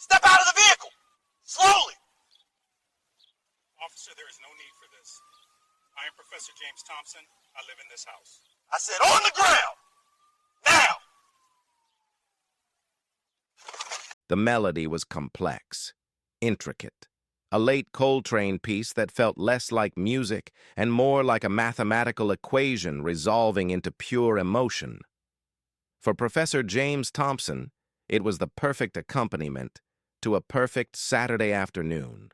Step out of the vehicle! Slowly! Officer, there is no need for this. I am Professor James Thompson. I live in this house. I said on the ground! Now! The melody was complex, intricate, a late Coltrane piece that felt less like music and more like a mathematical equation resolving into pure emotion. For Professor James Thompson, it was the perfect accompaniment to a perfect Saturday afternoon.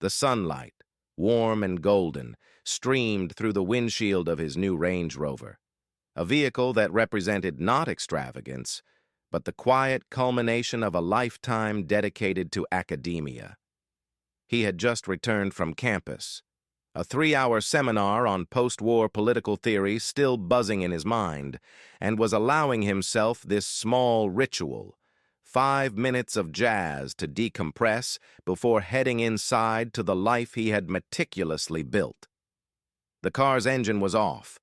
The sunlight, warm and golden, streamed through the windshield of his new Range Rover, a vehicle that represented not extravagance, but the quiet culmination of a lifetime dedicated to academia. He had just returned from campus, a 3-hour seminar on post-war political theory still buzzing in his mind, and was allowing himself this small ritual, 5 minutes of jazz to decompress before heading inside to the life he had meticulously built. The car's engine was off,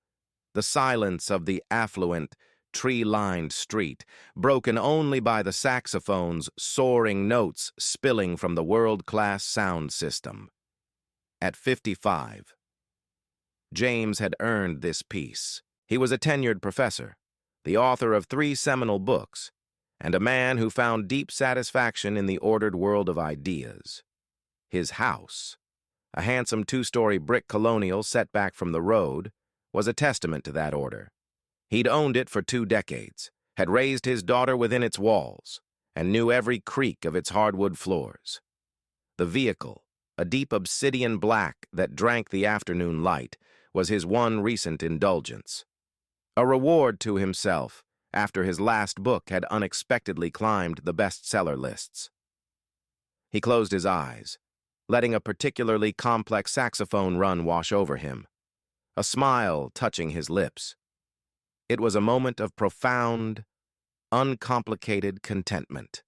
the silence of the affluent, tree-lined street, broken only by the saxophone's soaring notes spilling from the world-class sound system. At 55, James had earned this peace. He was a tenured professor, the author of 3 seminal books, and a man who found deep satisfaction in the ordered world of ideas. His house, a handsome 2-story brick colonial set back from the road, was a testament to that order. He'd owned it for 2 decades, had raised his daughter within its walls, and knew every creak of its hardwood floors. The vehicle, a deep obsidian black that drank the afternoon light, was his one recent indulgence. A reward to himself after his last book had unexpectedly climbed the bestseller lists. He closed his eyes, letting a particularly complex saxophone run wash over him, a smile touching his lips. It was a moment of profound, uncomplicated contentment.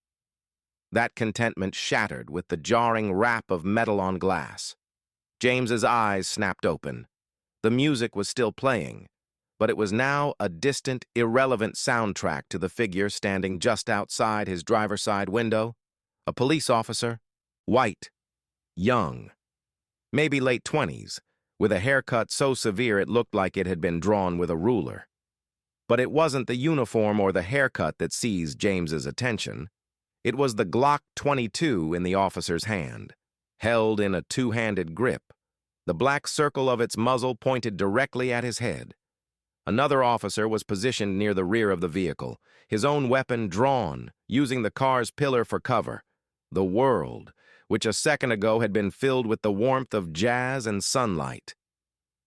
That contentment shattered with the jarring rap of metal on glass. James's eyes snapped open. The music was still playing, but it was now a distant, irrelevant soundtrack to the figure standing just outside his driver's side window, a police officer, white, young, maybe late 20s, with a haircut so severe it looked like it had been drawn with a ruler. But it wasn't the uniform or the haircut that seized James's attention. It was the Glock 22 in the officer's hand, held in a 2-handed grip. The black circle of its muzzle pointed directly at his head. Another officer was positioned near the rear of the vehicle, his own weapon drawn, using the car's pillar for cover. The world, which a second ago had been filled with the warmth of jazz and sunlight,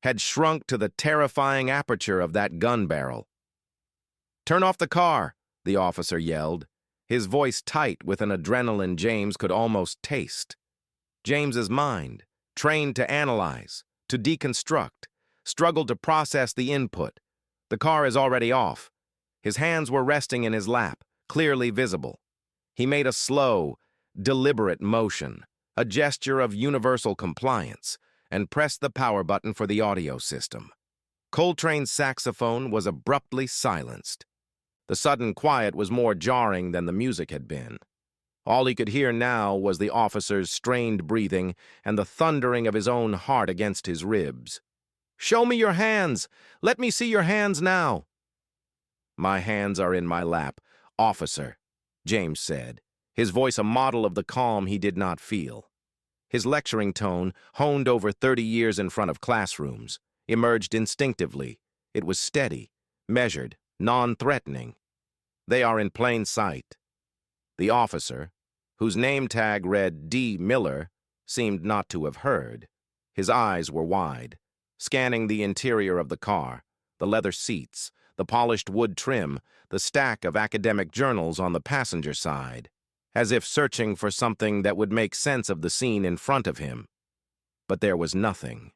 had shrunk to the terrifying aperture of that gun barrel. "Turn off the car," the officer yelled, his voice tight with an adrenaline James could almost taste. James's mind, trained to analyze, to deconstruct, struggled to process the input. The car is already off. His hands were resting in his lap, clearly visible. He made a slow, deliberate motion, a gesture of universal compliance, and pressed the power button for the audio system. Coltrane's saxophone was abruptly silenced. The sudden quiet was more jarring than the music had been. All he could hear now was the officer's strained breathing and the thundering of his own heart against his ribs. "Show me your hands! Let me see your hands now!" "My hands are in my lap, officer," James said, his voice a model of the calm he did not feel. His lecturing tone, honed over 30 years in front of classrooms, emerged instinctively. It was steady, measured, non-threatening. "They are in plain sight." The officer, whose name tag read D. Miller, seemed not to have heard. His eyes were wide, scanning the interior of the car, the leather seats, the polished wood trim, the stack of academic journals on the passenger side, as if searching for something that would make sense of the scene in front of him. But there was nothing.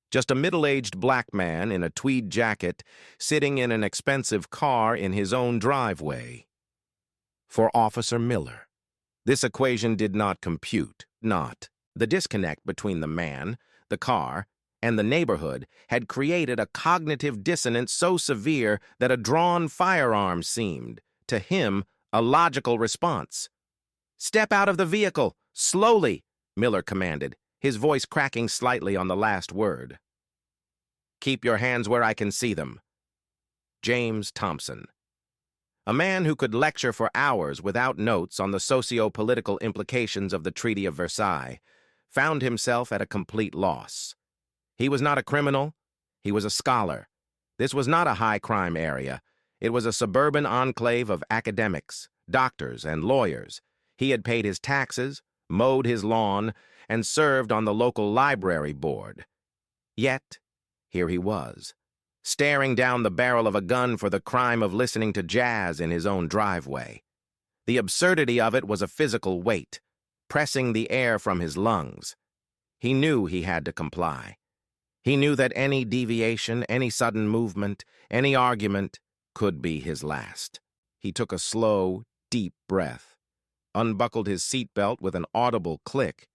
Just a middle-aged black man in a tweed jacket sitting in an expensive car in his own driveway. For Officer Miller, this equation did not compute, not. The disconnect between the man, the car, and the neighborhood had created a cognitive dissonance so severe that a drawn firearm seemed, to him, a logical response. "Step out of the vehicle! Slowly!" Miller commanded, his voice cracking slightly on the last word. "Keep your hands where I can see them." James Thompson. A man who could lecture for hours without notes on the socio-political implications of the Treaty of Versailles found himself at a complete loss. He was not a criminal, he was a scholar. This was not a high-crime area. It was a suburban enclave of academics, doctors, and lawyers. He had paid his taxes, mowed his lawn, and served on the local library board. Yet, here he was, staring down the barrel of a gun for the crime of listening to jazz in his own driveway. The absurdity of it was a physical weight, pressing the air from his lungs. He knew he had to comply. He knew that any deviation, any sudden movement, any argument could be his last. He took a slow, deep breath, unbuckled his seatbelt with an audible click,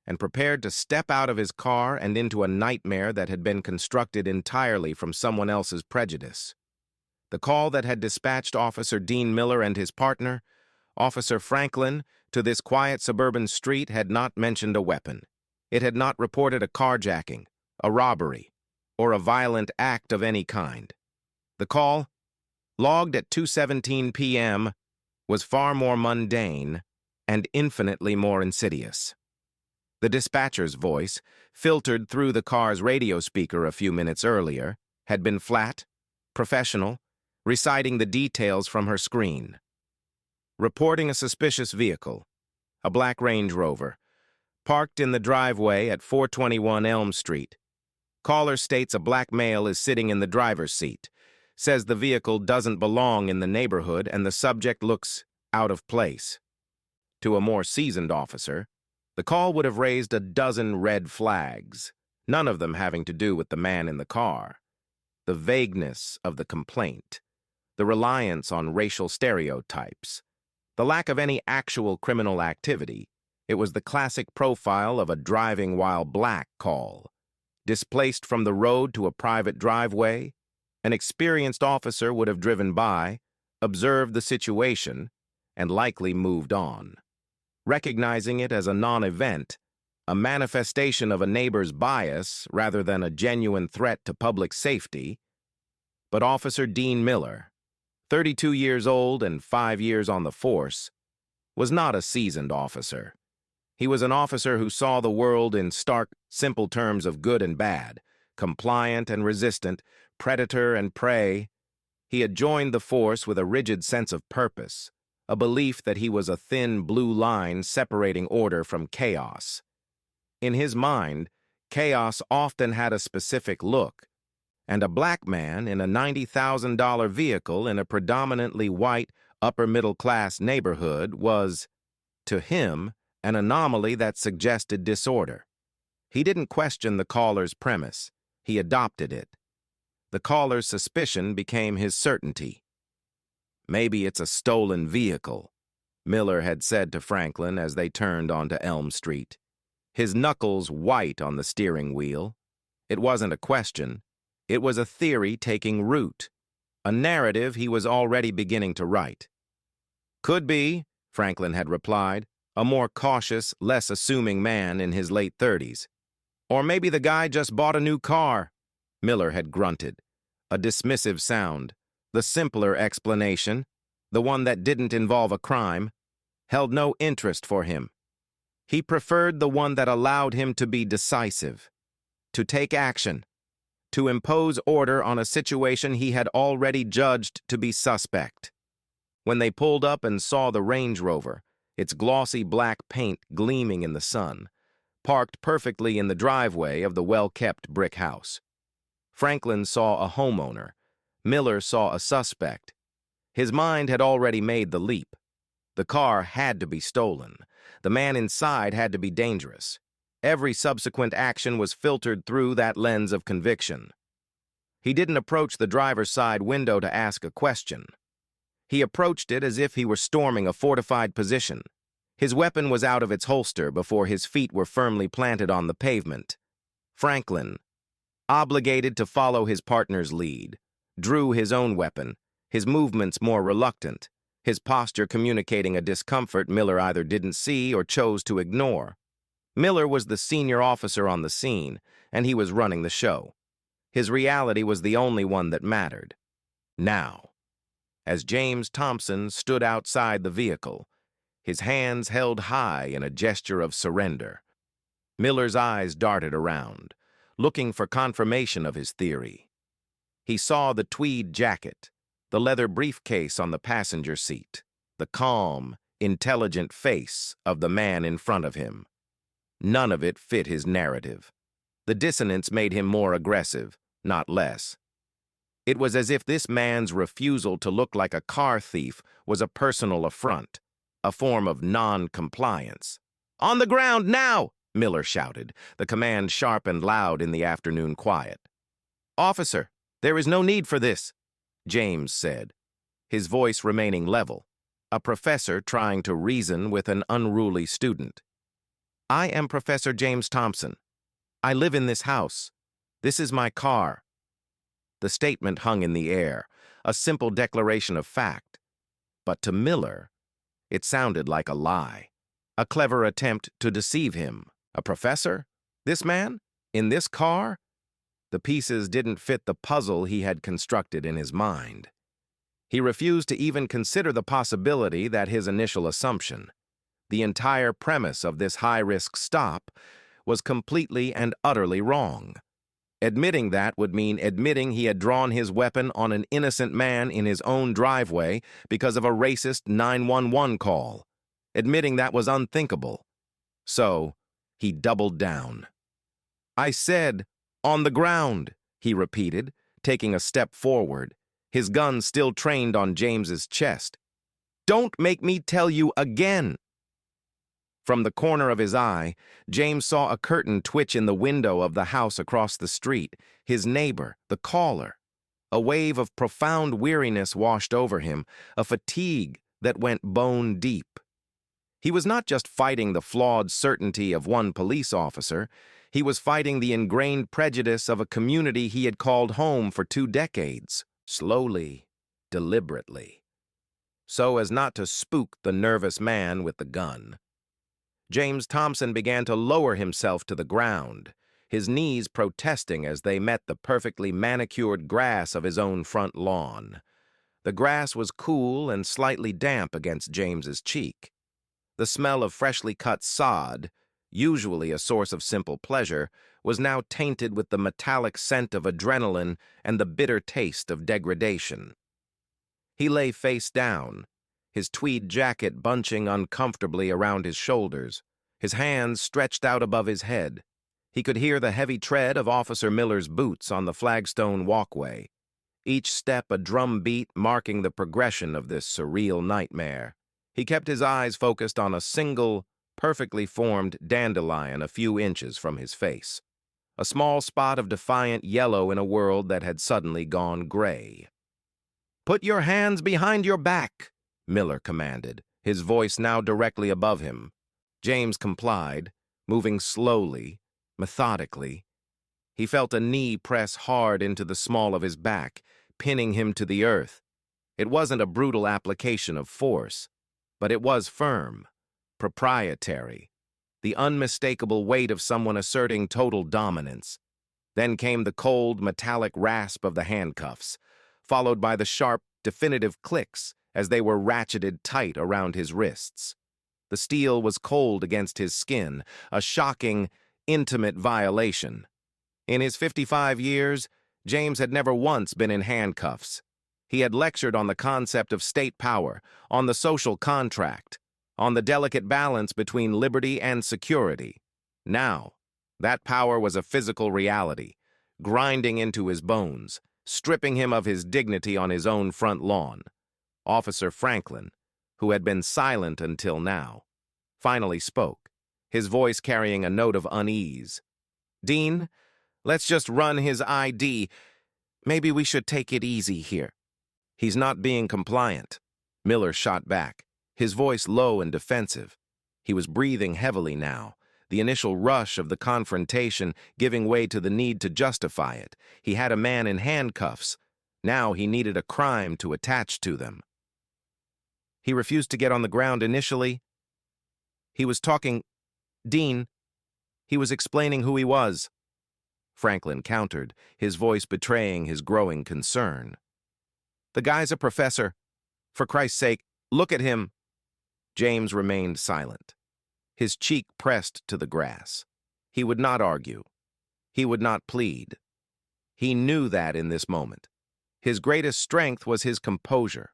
and prepared to step out of his car and into a nightmare that had been constructed entirely from someone else's prejudice. The call that had dispatched Officer Dean Miller and his partner, Officer Franklin, to this quiet suburban street had not mentioned a weapon. It had not reported a carjacking, a robbery, or a violent act of any kind. The call, logged at 2:17 p.m., was far more mundane and infinitely more insidious. The dispatcher's voice, filtered through the car's radio speaker a few minutes earlier, had been flat, professional, reciting the details from her screen. Reporting a suspicious vehicle, a black Range Rover, parked in the driveway at 421 Elm Street. Caller states a black male is sitting in the driver's seat, says the vehicle doesn't belong in the neighborhood and the subject looks out of place. To a more seasoned officer, the call would have raised a dozen red flags, none of them having to do with the man in the car. The vagueness of the complaint, the reliance on racial stereotypes, the lack of any actual criminal activity. It was the classic profile of a driving while black call. Displaced from the road to a private driveway, an experienced officer would have driven by, observed the situation, and likely moved on. Recognizing it as a non-event, a manifestation of a neighbor's bias rather than a genuine threat to public safety. But Officer Dean Miller, 32 years old and 5 years on the force, was not a seasoned officer. He was an officer who saw the world in stark, simple terms of good and bad, compliant and resistant, predator and prey. He had joined the force with a rigid sense of purpose, a belief that he was a thin blue line separating order from chaos. In his mind, chaos often had a specific look, and a black man in a $90,000 vehicle in a predominantly white, upper-middle-class neighborhood was, to him, an anomaly that suggested disorder. He didn't question the caller's premise. He adopted it. The caller's suspicion became his certainty. "Maybe it's a stolen vehicle," Miller had said to Franklin as they turned onto Elm Street, his knuckles white on the steering wheel. It wasn't a question. It was a theory taking root, a narrative he was already beginning to write. "Could be," Franklin had replied, a more cautious, less assuming man in his late 30s. "Or maybe the guy just bought a new car," Miller had grunted, a dismissive sound. The simpler explanation, the one that didn't involve a crime, held no interest for him. He preferred the one that allowed him to be decisive, to take action, to impose order on a situation he had already judged to be suspect. When they pulled up and saw the Range Rover, its glossy black paint gleaming in the sun, parked perfectly in the driveway of the well-kept brick house. Franklin saw a homeowner. Miller saw a suspect. His mind had already made the leap. The car had to be stolen. The man inside had to be dangerous. Every subsequent action was filtered through that lens of conviction. He didn't approach the driver's side window to ask a question. He approached it as if he were storming a fortified position. His weapon was out of its holster before his feet were firmly planted on the pavement. Franklin, obligated to follow his partner's lead, drew his own weapon, his movements more reluctant, his posture communicating a discomfort Miller either didn't see or chose to ignore. Miller was the senior officer on the scene, and he was running the show. His reality was the only one that mattered. Now, as James Thompson stood outside the vehicle, his hands held high in a gesture of surrender, Miller's eyes darted around, looking for confirmation of his theory. He saw the tweed jacket, the leather briefcase on the passenger seat, the calm, intelligent face of the man in front of him. None of it fit his narrative. The dissonance made him more aggressive, not less. It was as if this man's refusal to look like a car thief was a personal affront, a form of non-compliance. "On the ground now!" Miller shouted, the command sharp and loud in the afternoon quiet. "Officer, there is no need for this," James said, his voice remaining level, a professor trying to reason with an unruly student. "I am Professor James Thompson. I live in this house. This is my car." The statement hung in the air, a simple declaration of fact. But to Miller, it sounded like a lie, a clever attempt to deceive him. A professor? This man? In this car? The pieces didn't fit the puzzle he had constructed in his mind. He refused to even consider the possibility that his initial assumption, the entire premise of this high-risk stop, was completely and utterly wrong. Admitting that would mean admitting he had drawn his weapon on an innocent man in his own driveway because of a racist 911 call. Admitting that was unthinkable. So, he doubled down. "I said, on the ground," he repeated, taking a step forward, his gun still trained on James's chest. "Don't make me tell you again." From the corner of his eye, James saw a curtain twitch in the window of the house across the street, his neighbor, the caller. A wave of profound weariness washed over him, a fatigue that went bone deep. He was not just fighting the flawed certainty of one police officer, he was fighting the ingrained prejudice of a community he had called home for 2 decades, slowly, deliberately, so as not to spook the nervous man with the gun. James Thompson began to lower himself to the ground, his knees protesting as they met the perfectly manicured grass of his own front lawn. The grass was cool and slightly damp against James's cheek. The smell of freshly cut sod, usually a source of simple pleasure, was now tainted with the metallic scent of adrenaline and the bitter taste of degradation. He lay face down, his tweed jacket bunching uncomfortably around his shoulders, his hands stretched out above his head. He could hear the heavy tread of Officer Miller's boots on the flagstone walkway, each step a drum beat marking the progression of this surreal nightmare. He kept his eyes focused on a single, perfectly formed dandelion a few inches from his face, a small spot of defiant yellow in a world that had suddenly gone gray. "Put your hands behind your back," Miller commanded, his voice now directly above him. James complied, moving slowly, methodically. He felt a knee press hard into the small of his back, pinning him to the earth. It wasn't a brutal application of force, but it was firm, proprietary, the unmistakable weight of someone asserting total dominance. Then came the cold, metallic rasp of the handcuffs, followed by the sharp, definitive clicks as they were ratcheted tight around his wrists. The steel was cold against his skin, a shocking, intimate violation. In his 55 years, James had never once been in handcuffs. He had lectured on the concept of state power, on the social contract, on the delicate balance between liberty and security. Now, that power was a physical reality, grinding into his bones, stripping him of his dignity on his own front lawn. Officer Franklin, who had been silent until now, finally spoke, his voice carrying a note of unease. "Dean, let's just run his ID. Maybe we should take it easy here." "He's not being compliant," Miller shot back, his voice low and defensive. He was breathing heavily now, the initial rush of the confrontation giving way to the need to justify it. He had a man in handcuffs. Now he needed a crime to attach to them. He refused to get on the ground initially. He was talking, Dean. He was explaining who he was. Franklin countered, his voice betraying his growing concern. The guy's a professor. For Christ's sake, look at him. James remained silent. His cheek pressed to the grass. He would not argue. He would not plead. He knew that in this moment. His greatest strength was his composure.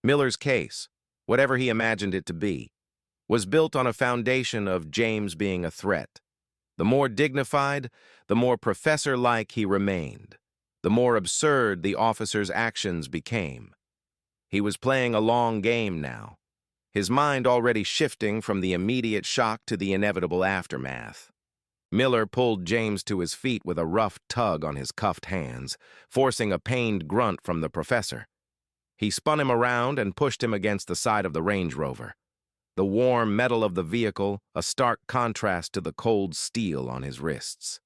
Miller's case, whatever he imagined it to be, was built on a foundation of James being a threat. The more dignified, the more professor-like he remained, the more absurd the officer's actions became. He was playing a long game now, his mind already shifting from the immediate shock to the inevitable aftermath. Miller pulled James to his feet with a rough tug on his cuffed hands, forcing a pained grunt from the professor. He spun him around and pushed him against the side of the Range Rover. The warm metal of the vehicle, a stark contrast to the cold steel on his wrists.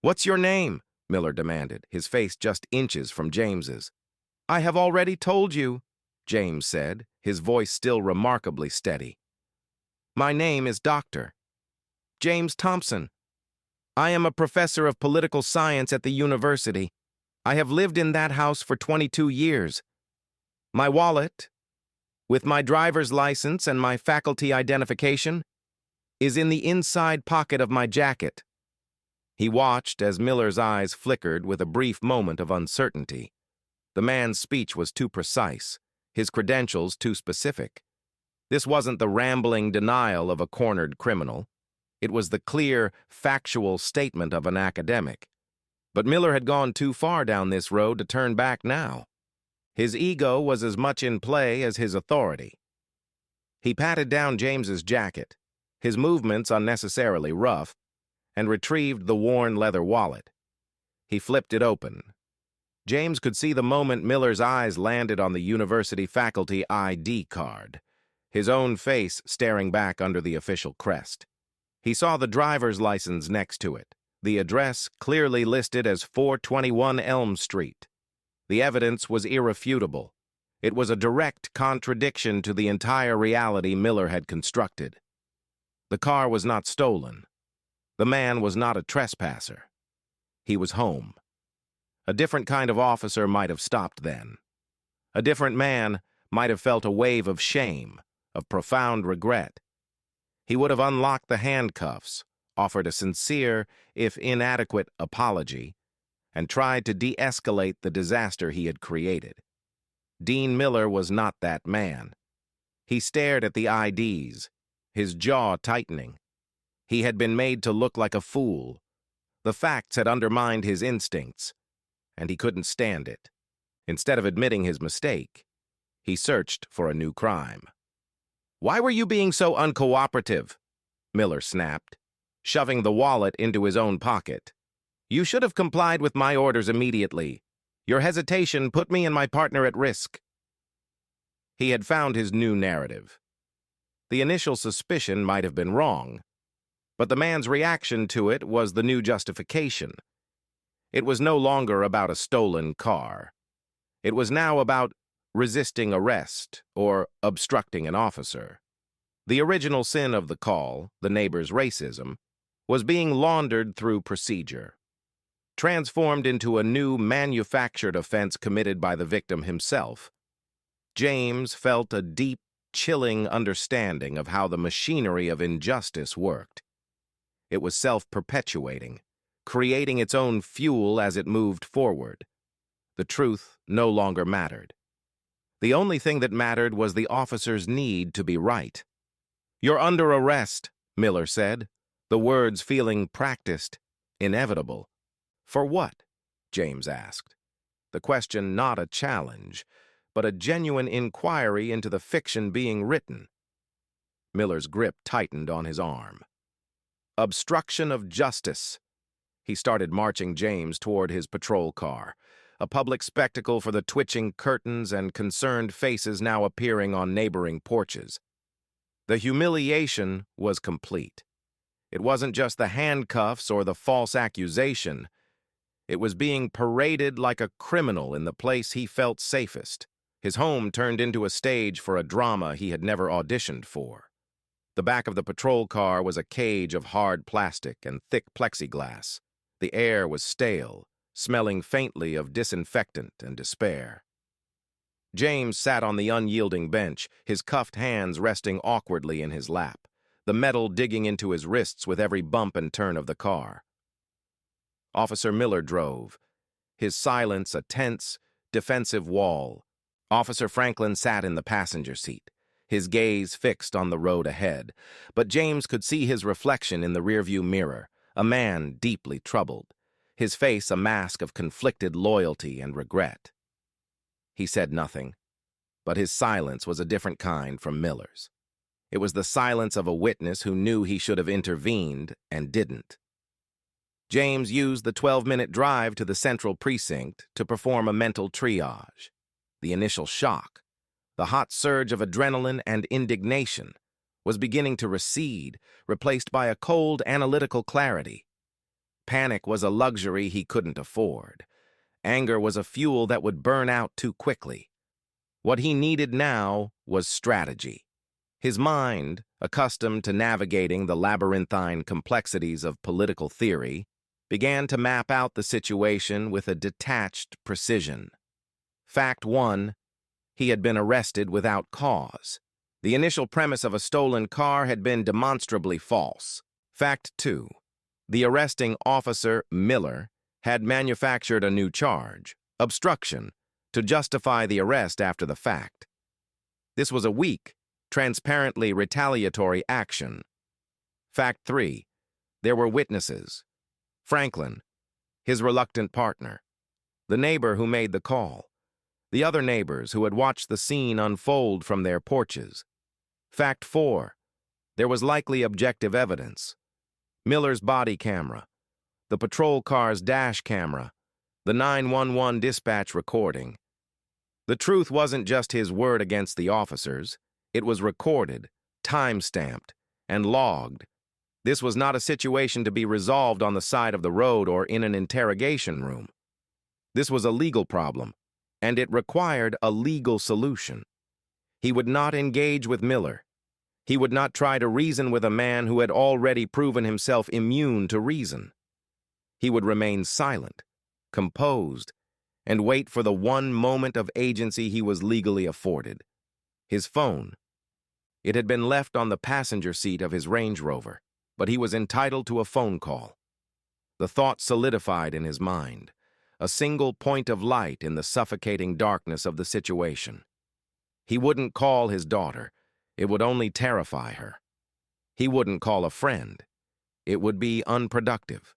"What's your name?" Miller demanded, his face just inches from James's. "I have already told you," James said, his voice still remarkably steady. "My name is Dr. James Thompson. I am a professor of political science at the university. I have lived in that house for 22 years. My wallet, with my driver's license and my faculty identification, is in the inside pocket of my jacket." He watched as Miller's eyes flickered with a brief moment of uncertainty. The man's speech was too precise, his credentials too specific. This wasn't the rambling denial of a cornered criminal. It was the clear, factual statement of an academic. But Miller had gone too far down this road to turn back now. His ego was as much in play as his authority. He patted down James's jacket, his movements unnecessarily rough, and retrieved the worn leather wallet. He flipped it open. James could see the moment Miller's eyes landed on the university faculty ID card, his own face staring back under the official crest. He saw the driver's license next to it, the address clearly listed as 421 Elm Street. The evidence was irrefutable. It was a direct contradiction to the entire reality Miller had constructed. The car was not stolen. The man was not a trespasser. He was home. A different kind of officer might have stopped then. A different man might have felt a wave of shame, of profound regret. He would have unlocked the handcuffs, offered a sincere, if inadequate, apology, and tried to de-escalate the disaster he had created. Dean Miller was not that man. He stared at the IDs, his jaw tightening. He had been made to look like a fool. The facts had undermined his instincts, and he couldn't stand it. Instead of admitting his mistake, he searched for a new crime. "Why were you being so uncooperative?" Miller snapped, shoving the wallet into his own pocket. "You should have complied with my orders immediately. Your hesitation put me and my partner at risk." He had found his new narrative. The initial suspicion might have been wrong, but the man's reaction to it was the new justification. It was no longer about a stolen car. It was now about resisting arrest or obstructing an officer. The original sin of the call, the neighbor's racism, was being laundered through procedure, transformed into a new manufactured offense committed by the victim himself. James felt a deep, chilling understanding of how the machinery of injustice worked. It was self-perpetuating, creating its own fuel as it moved forward. The truth no longer mattered. The only thing that mattered was the officer's need to be right. "You're under arrest," Miller said, the words feeling practiced, inevitable. "For what?" James asked. The question not a challenge, but a genuine inquiry into the fiction being written. Miller's grip tightened on his arm. "Obstruction of justice." He started marching James toward his patrol car, a public spectacle for the twitching curtains and concerned faces now appearing on neighboring porches. The humiliation was complete. It wasn't just the handcuffs or the false accusation. It was being paraded like a criminal in the place he felt safest, His home turned into a stage for a drama he had never auditioned for. The back of the patrol car was a cage of hard plastic and thick plexiglass. The air was stale, smelling faintly of disinfectant and despair. James sat on the unyielding bench, his cuffed hands resting awkwardly in his lap, the metal digging into his wrists with every bump and turn of the car. Officer Miller drove, his silence a tense, defensive wall. Officer Franklin sat in the passenger seat, his gaze fixed on the road ahead, but James could see his reflection in the rearview mirror, a man deeply troubled, his face a mask of conflicted loyalty and regret. He said nothing, but his silence was a different kind from Miller's. It was the silence of a witness who knew he should have intervened and didn't. James used the 12-minute drive to the central precinct to perform a mental triage. The initial shock, the hot surge of adrenaline and indignation, was beginning to recede, replaced by a cold, analytical clarity. Panic was a luxury he couldn't afford. Anger was a fuel that would burn out too quickly. What he needed now was strategy. His mind, accustomed to navigating the labyrinthine complexities of political theory, began to map out the situation with a detached precision. Fact 1, he had been arrested without cause. The initial premise of a stolen car had been demonstrably false. Fact 2, the arresting officer, Miller, had manufactured a new charge, obstruction, to justify the arrest after the fact. This was a weak, transparently retaliatory action. Fact 3, there were witnesses. Franklin, his reluctant partner, the neighbor who made the call, the other neighbors who had watched the scene unfold from their porches. Fact 4, there was likely objective evidence. Miller's body camera, the patrol car's dash camera, the 911 dispatch recording. The truth wasn't just his word against the officers. It was recorded, time-stamped, and logged. This was not a situation to be resolved on the side of the road or in an interrogation room. This was a legal problem, and it required a legal solution. He would not engage with Miller. He would not try to reason with a man who had already proven himself immune to reason. He would remain silent, composed, and wait for the one moment of agency he was legally afforded. His phone. It had been left on the passenger seat of his Range Rover, but he was entitled to a phone call. The thought solidified in his mind, a single point of light in the suffocating darkness of the situation. He wouldn't call his daughter. It would only terrify her. He wouldn't call a friend. It would be unproductive.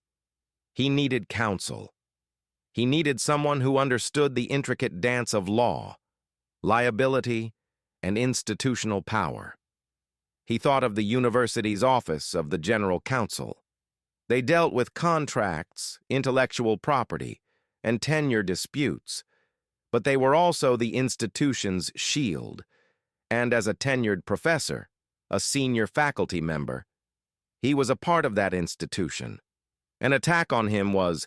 He needed counsel. He needed someone who understood the intricate dance of law, liability, and institutional power. He thought of the university's office of the general counsel. They dealt with contracts, intellectual property, and tenure disputes, but they were also the institution's shield, and as a tenured professor, a senior faculty member, he was a part of that institution. An attack on him was,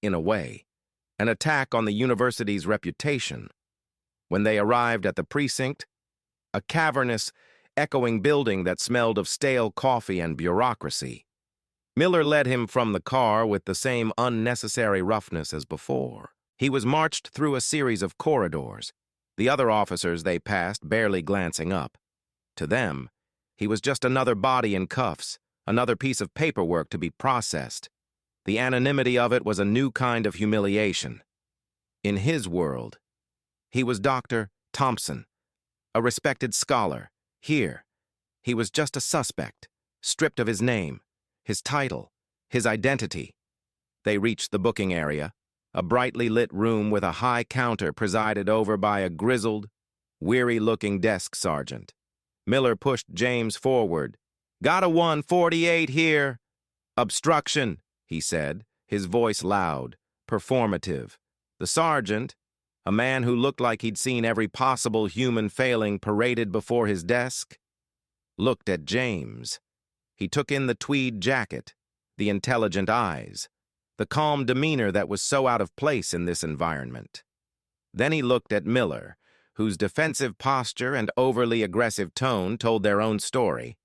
in a way, an attack on the university's reputation. When they arrived at the precinct, a cavernous, echoing building that smelled of stale coffee and bureaucracy, Miller led him from the car with the same unnecessary roughness as before. He was marched through a series of corridors, the other officers they passed barely glancing up. To them, he was just another body in cuffs, another piece of paperwork to be processed. The anonymity of it was a new kind of humiliation. In his world, he was Dr. Thompson, a respected scholar. Here, he was just a suspect, stripped of his name, his title, his identity. They reached the booking area, a brightly lit room with a high counter presided over by a grizzled, weary-looking desk sergeant. Miller pushed James forward. "Got a 148 here." "Obstruction," he said, his voice loud, performative. The sergeant, a man who looked like he'd seen every possible human failing paraded before his desk, looked at James. He took in the tweed jacket, the intelligent eyes, the calm demeanor that was so out of place in this environment. Then he looked at Miller, whose defensive posture and overly aggressive tone told their own story.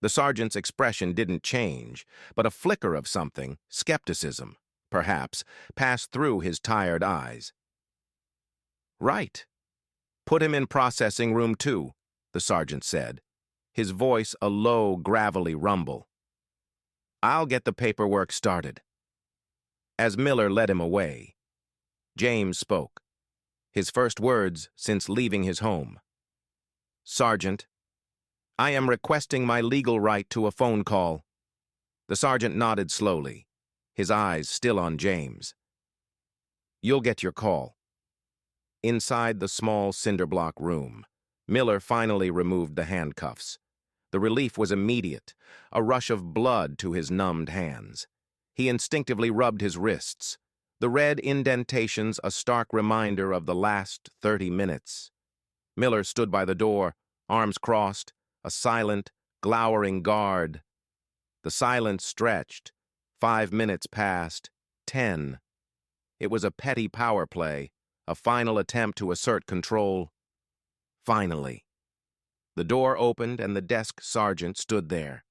The sergeant's expression didn't change, but a flicker of something, skepticism, perhaps, passed through his tired eyes. "Right. Put him in processing room 2, the sergeant said, his voice a low, gravelly rumble. "I'll get the paperwork started." As Miller led him away, James spoke, his first words since leaving his home. "Sergeant, I am requesting my legal right to a phone call." The sergeant nodded slowly, his eyes still on James. "You'll get your call." Inside the small cinder-block room, Miller finally removed the handcuffs. The relief was immediate, a rush of blood to his numbed hands. He instinctively rubbed his wrists, the red indentations a stark reminder of the last 30 minutes. Miller stood by the door, arms crossed, a silent, glowering guard. The silence stretched. 5 minutes passed. 10. It was a petty power play, a final attempt to assert control. Finally. The door opened and the desk sergeant stood there.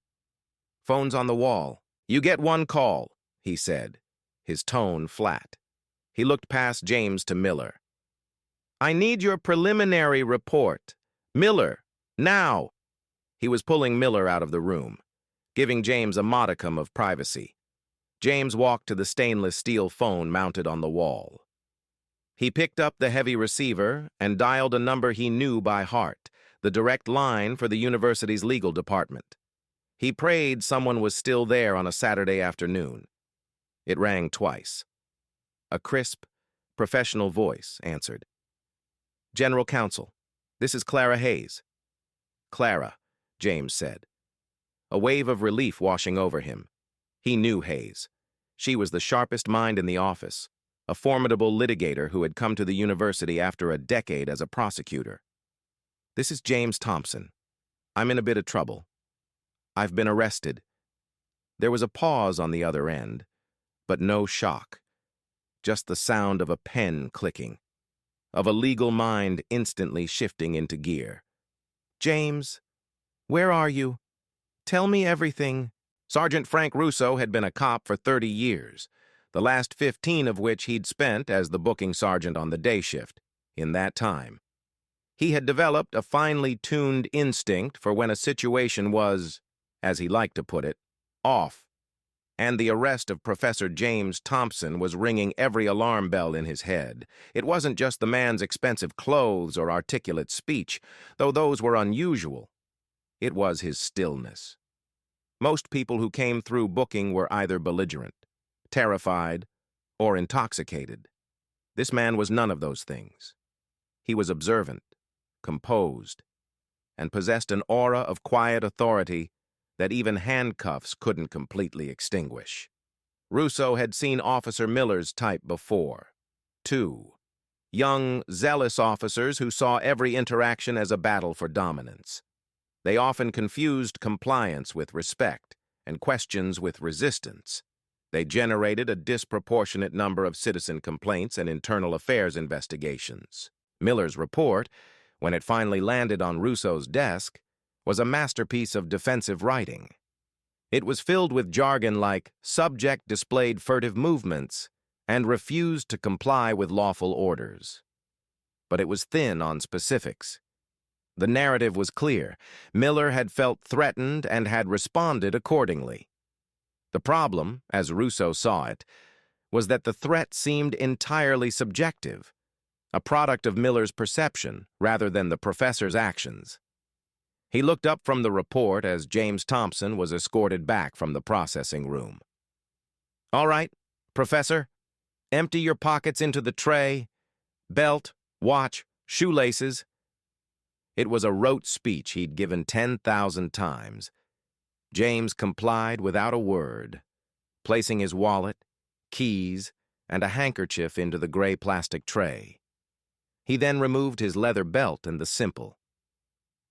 "Phone's on the wall. You get one call," he said, his tone flat. He looked past James to Miller. "I need your preliminary report. Miller, now!" He was pulling Miller out of the room, giving James a modicum of privacy. James walked to the stainless steel phone mounted on the wall. He picked up the heavy receiver and dialed a number he knew by heart, the direct line for the university's legal department. He prayed someone was still there on a Saturday afternoon. It rang twice. A crisp, professional voice answered. "General Counsel, this is Clara Hayes." "Clara," James said. A wave of relief washing over him. He knew Hayes. She was the sharpest mind in the office, a formidable litigator who had come to the university after a decade as a prosecutor. "This is James Thompson. I'm in a bit of trouble. I've been arrested." There was a pause on the other end, but no shock. Just the sound of a pen clicking, of a legal mind instantly shifting into gear. "James, where are you? Tell me everything." Sergeant Frank Russo had been a cop for 30 years, the last 15 of which he'd spent as the booking sergeant on the day shift. In that time, he had developed a finely tuned instinct for when a situation was, as he liked to put it, off. And the arrest of Professor James Thompson was ringing every alarm bell in his head. It wasn't just the man's expensive clothes or articulate speech, though those were unusual. It was his stillness. Most people who came through booking were either belligerent, terrified, or intoxicated. This man was none of those things. He was observant, composed, and possessed an aura of quiet authority that even handcuffs couldn't completely extinguish. Russo had seen Officer Miller's type before. 2. Young, zealous officers who saw every interaction as a battle for dominance. They often confused compliance with respect and questions with resistance. They generated a disproportionate number of citizen complaints and internal affairs investigations. Miller's report, when it finally landed on Russo's desk, was a masterpiece of defensive writing. It was filled with jargon like "subject displayed furtive movements" and "refused to comply with lawful orders." But it was thin on specifics. The narrative was clear. Miller had felt threatened and had responded accordingly. The problem, as Russo saw it, was that the threat seemed entirely subjective, a product of Miller's perception rather than the professor's actions. He looked up from the report as James Thompson was escorted back from the processing room. "All right, Professor, empty your pockets into the tray. Belt, watch, shoelaces." It was a rote speech he'd given 10,000 times. James complied without a word, placing his wallet, keys, and a handkerchief into the gray plastic tray. He then removed his leather belt and the simple,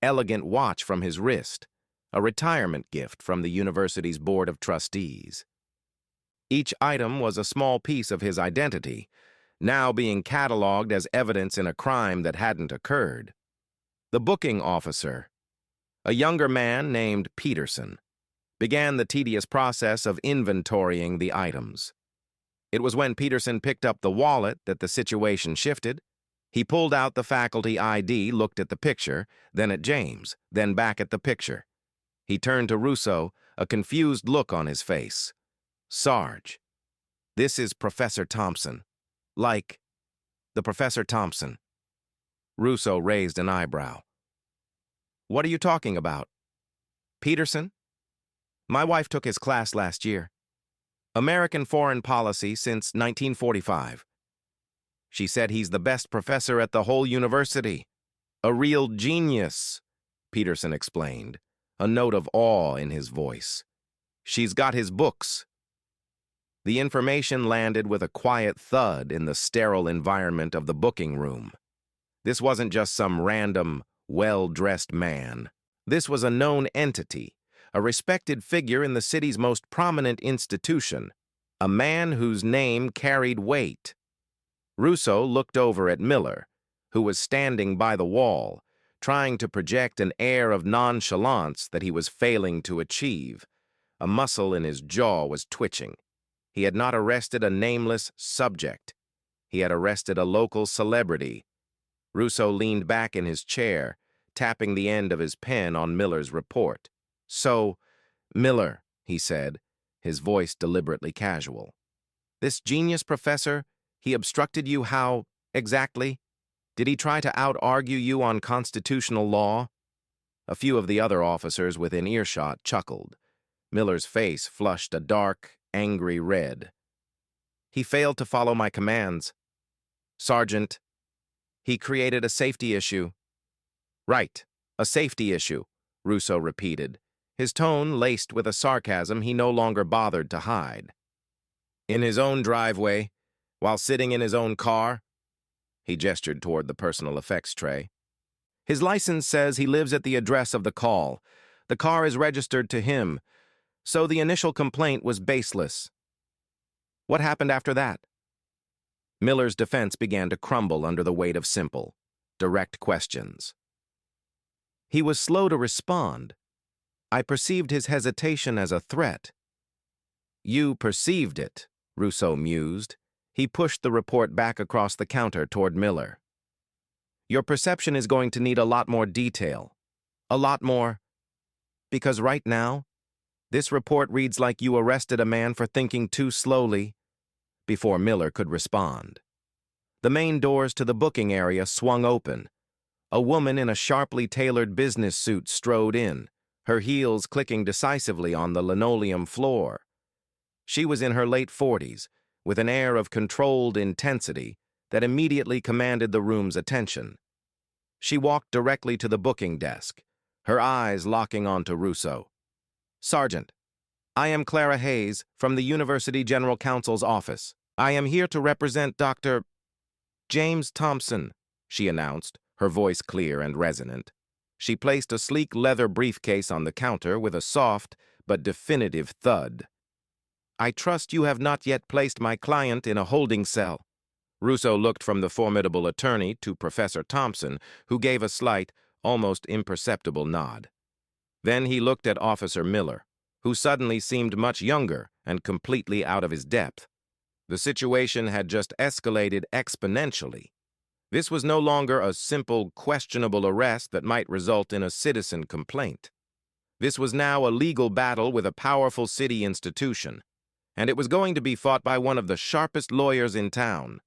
elegant watch from his wrist, a retirement gift from the university's Board of Trustees. Each item was a small piece of his identity, now being cataloged as evidence in a crime that hadn't occurred. The booking officer, a younger man named Peterson, began the tedious process of inventorying the items. It was when Peterson picked up the wallet that the situation shifted. He pulled out the faculty ID, looked at the picture, then at James, then back at the picture. He turned to Russo, a confused look on his face. "Sarge, this is Professor Thompson. Like, the Professor Thompson." Russo raised an eyebrow. "What are you talking about? Peterson? My wife took his class last year. American Foreign Policy since 1945. She said he's the best professor at the whole university. A real genius," Peterson explained, a note of awe in his voice. "She's got his books." The information landed with a quiet thud in the sterile environment of the booking room. This wasn't just some random, well-dressed man. This was a known entity, a respected figure in the city's most prominent institution, a man whose name carried weight. Russo looked over at Miller, who was standing by the wall, trying to project an air of nonchalance that he was failing to achieve. A muscle in his jaw was twitching. He had not arrested a nameless subject. He had arrested a local celebrity. Russo leaned back in his chair, tapping the end of his pen on Miller's report. "So, Miller," he said, his voice deliberately casual. "This genius professor, he obstructed you how, exactly? Did he try to out-argue you on constitutional law?" A few of the other officers within earshot chuckled. Miller's face flushed a dark, angry red. "He failed to follow my commands. Sergeant, he created a safety issue." "Right, a safety issue," Russo repeated, his tone laced with a sarcasm he no longer bothered to hide. "In his own driveway, while sitting in his own car?" He gestured toward the personal effects tray. "His license says he lives at the address of the call. The car is registered to him, so the initial complaint was baseless. What happened after that?" Miller's defense began to crumble under the weight of simple, direct questions. "He was slow to respond. I perceived his hesitation as a threat." "You perceived it," Russo mused. He pushed the report back across the counter toward Miller. "Your perception is going to need a lot more detail. A lot more. Because right now, this report reads like you arrested a man for thinking too slowly." Before Miller could respond, the main doors to the booking area swung open. A woman in a sharply tailored business suit strode in, her heels clicking decisively on the linoleum floor. She was in her late 40s, with an air of controlled intensity that immediately commanded the room's attention. She walked directly to the booking desk, her eyes locking onto Russo. "Sergeant, I am Clara Hayes from the University General Counsel's office. I am here to represent Dr. James Thompson," she announced, her voice clear and resonant. She placed a sleek leather briefcase on the counter with a soft but definitive thud. "I trust you have not yet placed my client in a holding cell." Russo looked from the formidable attorney to Professor Thompson, who gave a slight, almost imperceptible nod. Then he looked at Officer Miller, who suddenly seemed much younger and completely out of his depth. The situation had just escalated exponentially. This was no longer a simple, questionable arrest that might result in a citizen complaint. This was now a legal battle with a powerful city institution, and it was going to be fought by one of the sharpest lawyers in town.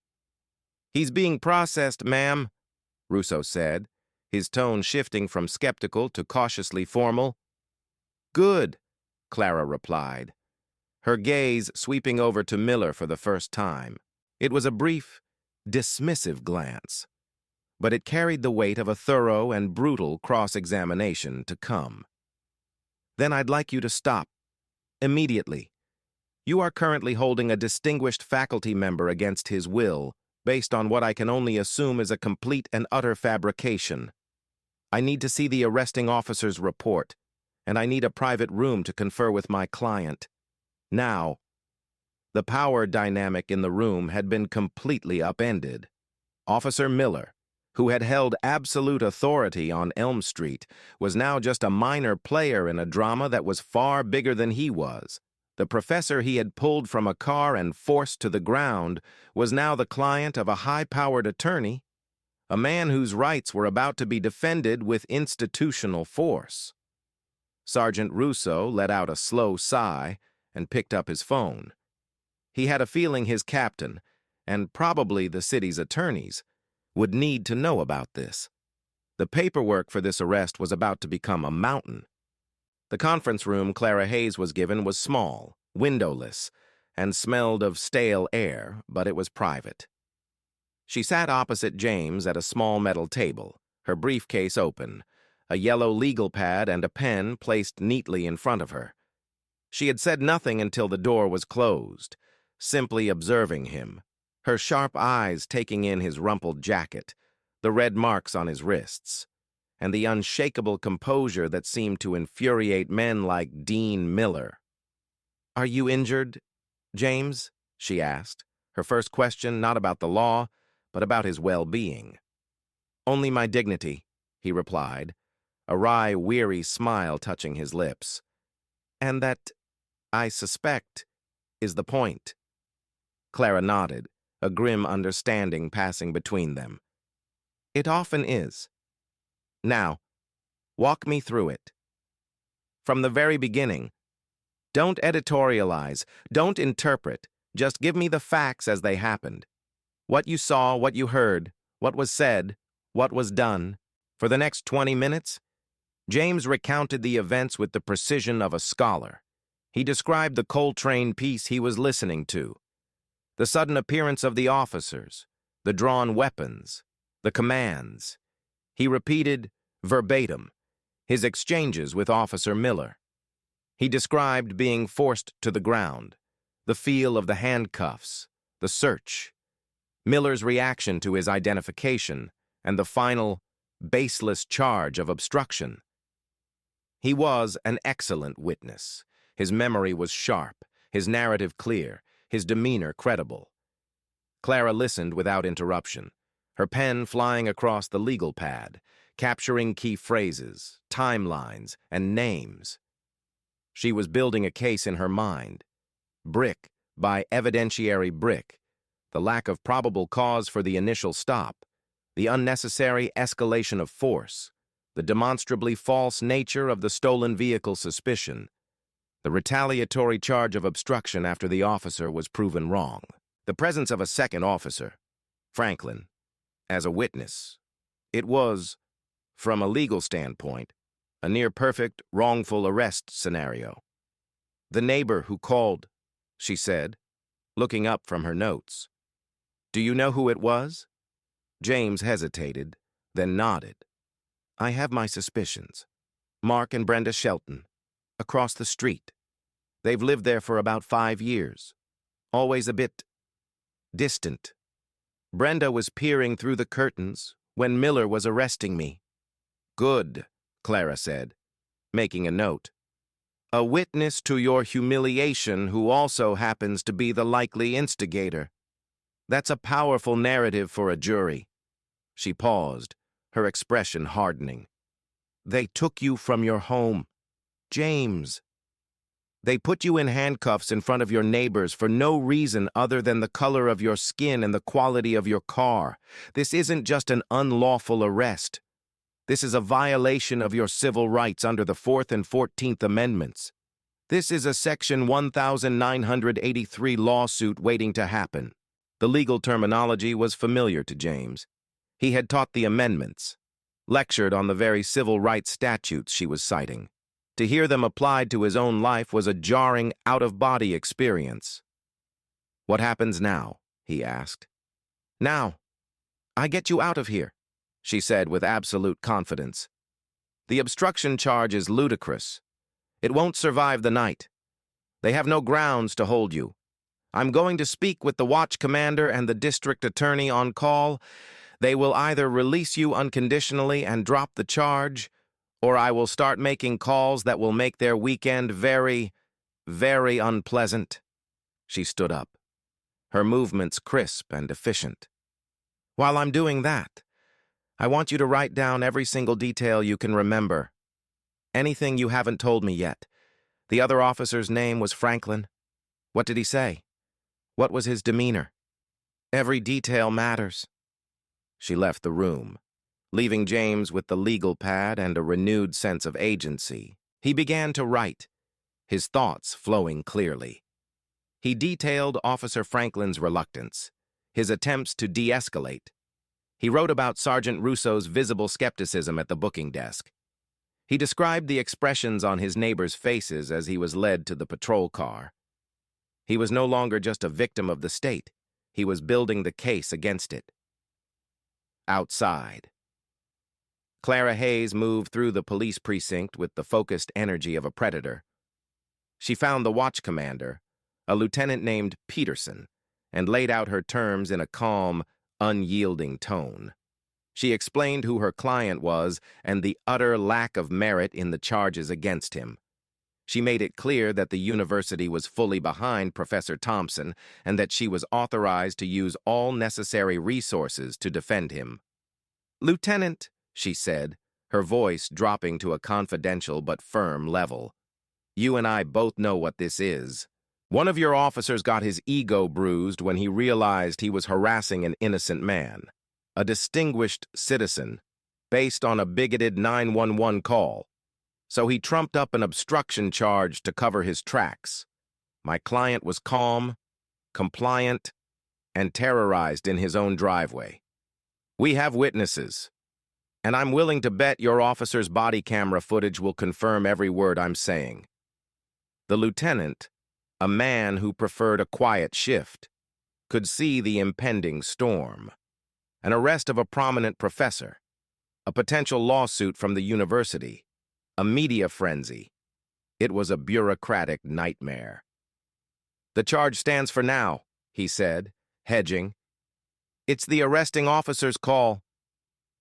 "He's being processed, ma'am," Russo said, his tone shifting from skeptical to cautiously formal. "Good," Clara replied, her gaze sweeping over to Miller for the first time. It was a brief, dismissive glance, but it carried the weight of a thorough and brutal cross-examination to come. "Then I'd like you to stop. Immediately. You are currently holding a distinguished faculty member against his will, based on what I can only assume is a complete and utter fabrication. I need to see the arresting officer's report, and I need a private room to confer with my client. Now." The power dynamic in the room had been completely upended. Officer Miller, who had held absolute authority on Elm Street, was now just a minor player in a drama that was far bigger than he was. The professor he had pulled from a car and forced to the ground was now the client of a high-powered attorney, a man whose rights were about to be defended with institutional force. Sergeant Russo let out a slow sigh and picked up his phone. He had a feeling his captain, and probably the city's attorneys, would need to know about this. The paperwork for this arrest was about to become a mountain. The conference room Clara Hayes was given was small, windowless, and smelled of stale air, but it was private. She sat opposite James at a small metal table, her briefcase open, a yellow legal pad and a pen placed neatly in front of her. She had said nothing until the door was closed, simply observing him, her sharp eyes taking in his rumpled jacket, the red marks on his wrists, and the unshakable composure that seemed to infuriate men like Dean Miller. "Are you injured, James?" she asked, her first question not about the law, but about his well-being. "Only my dignity," he replied, a wry, weary smile touching his lips. "And that, I suspect, is the point." Clara nodded, a grim understanding passing between them. "It often is. Now, walk me through it. From the very beginning. Don't editorialize, don't interpret, just give me the facts as they happened. What you saw, what you heard, what was said, what was done. For the next 20 minutes, James recounted the events with the precision of a scholar. He described the Coltrane piece he was listening to, the sudden appearance of the officers, the drawn weapons, the commands. He repeated, verbatim, his exchanges with Officer Miller. He described being forced to the ground, the feel of the handcuffs, the search, Miller's reaction to his identification, and the final, baseless charge of obstruction. He was an excellent witness. His memory was sharp, his narrative clear, his demeanor credible. Clara listened without interruption, her pen flying across the legal pad, capturing key phrases, timelines, and names. She was building a case in her mind, brick by evidentiary brick, the lack of probable cause for the initial stop, the unnecessary escalation of force, the demonstrably false nature of the stolen vehicle suspicion, the retaliatory charge of obstruction after the officer was proven wrong, the presence of a second officer, Franklin, as a witness. It was, from a legal standpoint, a near-perfect wrongful arrest scenario. "The neighbor who called," she said, looking up from her notes. "Do you know who it was?" James hesitated, then nodded. "I have my suspicions. Mark and Brenda Shelton, across the street. They've lived there for about 5 years. Always a bit distant. Brenda was peering through the curtains when Miller was arresting me." "Good," Clara said, making a note. "A witness to your humiliation who also happens to be the likely instigator. That's a powerful narrative for a jury." She paused, her expression hardening. "They took you from your home, James. They put you in handcuffs in front of your neighbors for no reason other than the color of your skin and the quality of your car. This isn't just an unlawful arrest. This is a violation of your civil rights under the 4th and 14th Amendments. This is a Section 1983 lawsuit waiting to happen." The legal terminology was familiar to James. He had taught the amendments, lectured on the very civil rights statutes she was citing. To hear them applied to his own life was a jarring, out-of-body experience. "What happens now?" he asked. "Now, I get you out of here," she said with absolute confidence. "The obstruction charge is ludicrous. It won't survive the night. They have no grounds to hold you. I'm going to speak with the watch commander and the district attorney on call. They will either release you unconditionally and drop the charge, or I will start making calls that will make their weekend very, very unpleasant." She stood up, her movements crisp and efficient. While I'm doing that, I want you to write down every single detail you can remember. Anything you haven't told me yet. The other officer's name was Franklin. What did he say? What was his demeanor? Every detail matters. She left the room, leaving James with the legal pad and a renewed sense of agency. He began to write, his thoughts flowing clearly. He detailed Officer Franklin's reluctance, his attempts to de-escalate. He wrote about Sergeant Russo's visible skepticism at the booking desk. He described the expressions on his neighbors' faces as he was led to the patrol car. He was no longer just a victim of the state. He was building the case against it. Outside, Clara Hayes moved through the police precinct with the focused energy of a predator. She found the watch commander, a lieutenant named Peterson, and laid out her terms in a calm, unyielding tone. She explained who her client was and the utter lack of merit in the charges against him. She made it clear that the university was fully behind Professor Thompson and that she was authorized to use all necessary resources to defend him. "Lieutenant," she said, her voice dropping to a confidential but firm level, "you and I both know what this is. One of your officers got his ego bruised when he realized he was harassing an innocent man, a distinguished citizen, based on a bigoted 911 call. So he trumped up an obstruction charge to cover his tracks. My client was calm, compliant, and terrorized in his own driveway. We have witnesses, and I'm willing to bet your officer's body camera footage will confirm every word I'm saying." The lieutenant, a man who preferred a quiet shift, could see the impending storm. An arrest of a prominent professor, a potential lawsuit from the university, a media frenzy. It was a bureaucratic nightmare. "The charge stands for now," he said, hedging. "It's the arresting officer's call."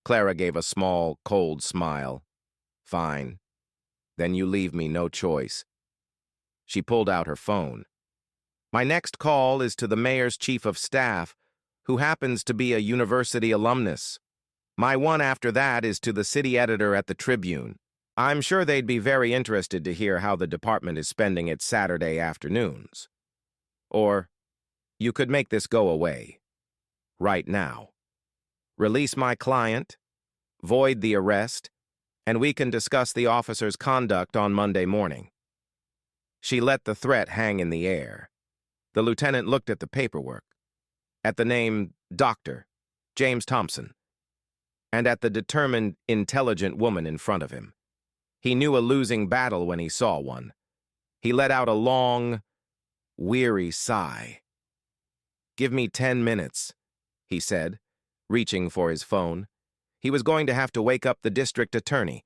Clara gave a small, cold smile. "Fine. Then you leave me no choice." She pulled out her phone. "My next call is to the mayor's chief of staff, who happens to be a university alumnus. My one after that is to the city editor at the Tribune. I'm sure they'd be very interested to hear how the department is spending its Saturday afternoons. Or you could make this go away. Right now. Release my client, void the arrest, and we can discuss the officer's conduct on Monday morning." She let the threat hang in the air. The lieutenant looked at the paperwork, at the name Dr. James Thompson, and at the determined, intelligent woman in front of him. He knew a losing battle when he saw one. He let out a long, weary sigh. "Give me 10 minutes, he said, reaching for his phone. He was going to have to wake up the district attorney.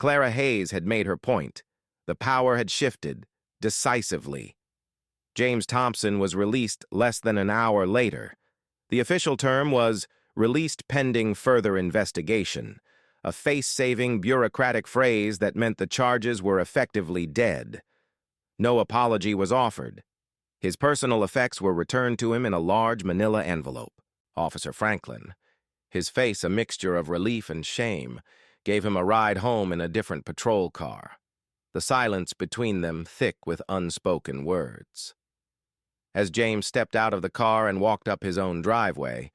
Clara Hayes had made her point. The power had shifted, decisively. James Thompson was released less than an hour later. The official term was released pending further investigation, a face-saving bureaucratic phrase that meant the charges were effectively dead. No apology was offered. His personal effects were returned to him in a large manila envelope. Officer Franklin, his face a mixture of relief and shame, gave him a ride home in a different patrol car, the silence between them thick with unspoken words. As James stepped out of the car and walked up his own driveway,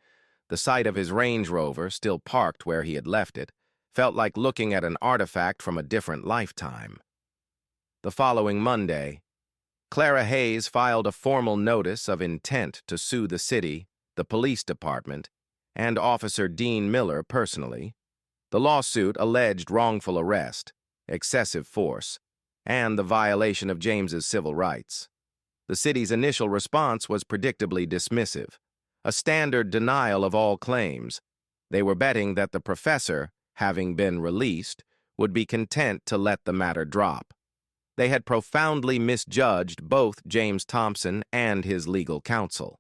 the sight of his Range Rover, still parked where he had left it, felt like looking at an artifact from a different lifetime. The following Monday, Clara Hayes filed a formal notice of intent to sue the city, the police department, and Officer Dean Miller personally. The lawsuit alleged wrongful arrest, excessive force, and the violation of James's civil rights. The city's initial response was predictably dismissive, a standard denial of all claims. They were betting that the professor, having been released, would be content to let the matter drop. They had profoundly misjudged both James Thompson and his legal counsel.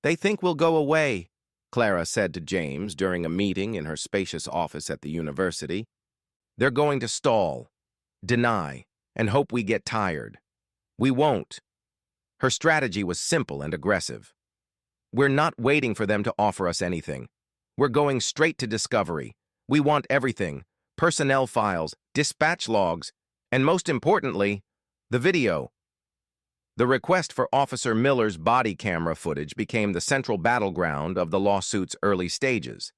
"They think we'll go away," Clara said to James during a meeting in her spacious office at the university. "They're going to stall, deny, and hope we get tired. We won't. Her strategy was simple and aggressive. We're not waiting for them to offer us anything. We're going straight to discovery. We want everything: personnel files, dispatch logs, and most importantly, the video. The request for Officer Miller's body camera footage became the central battleground of the lawsuit's early stages.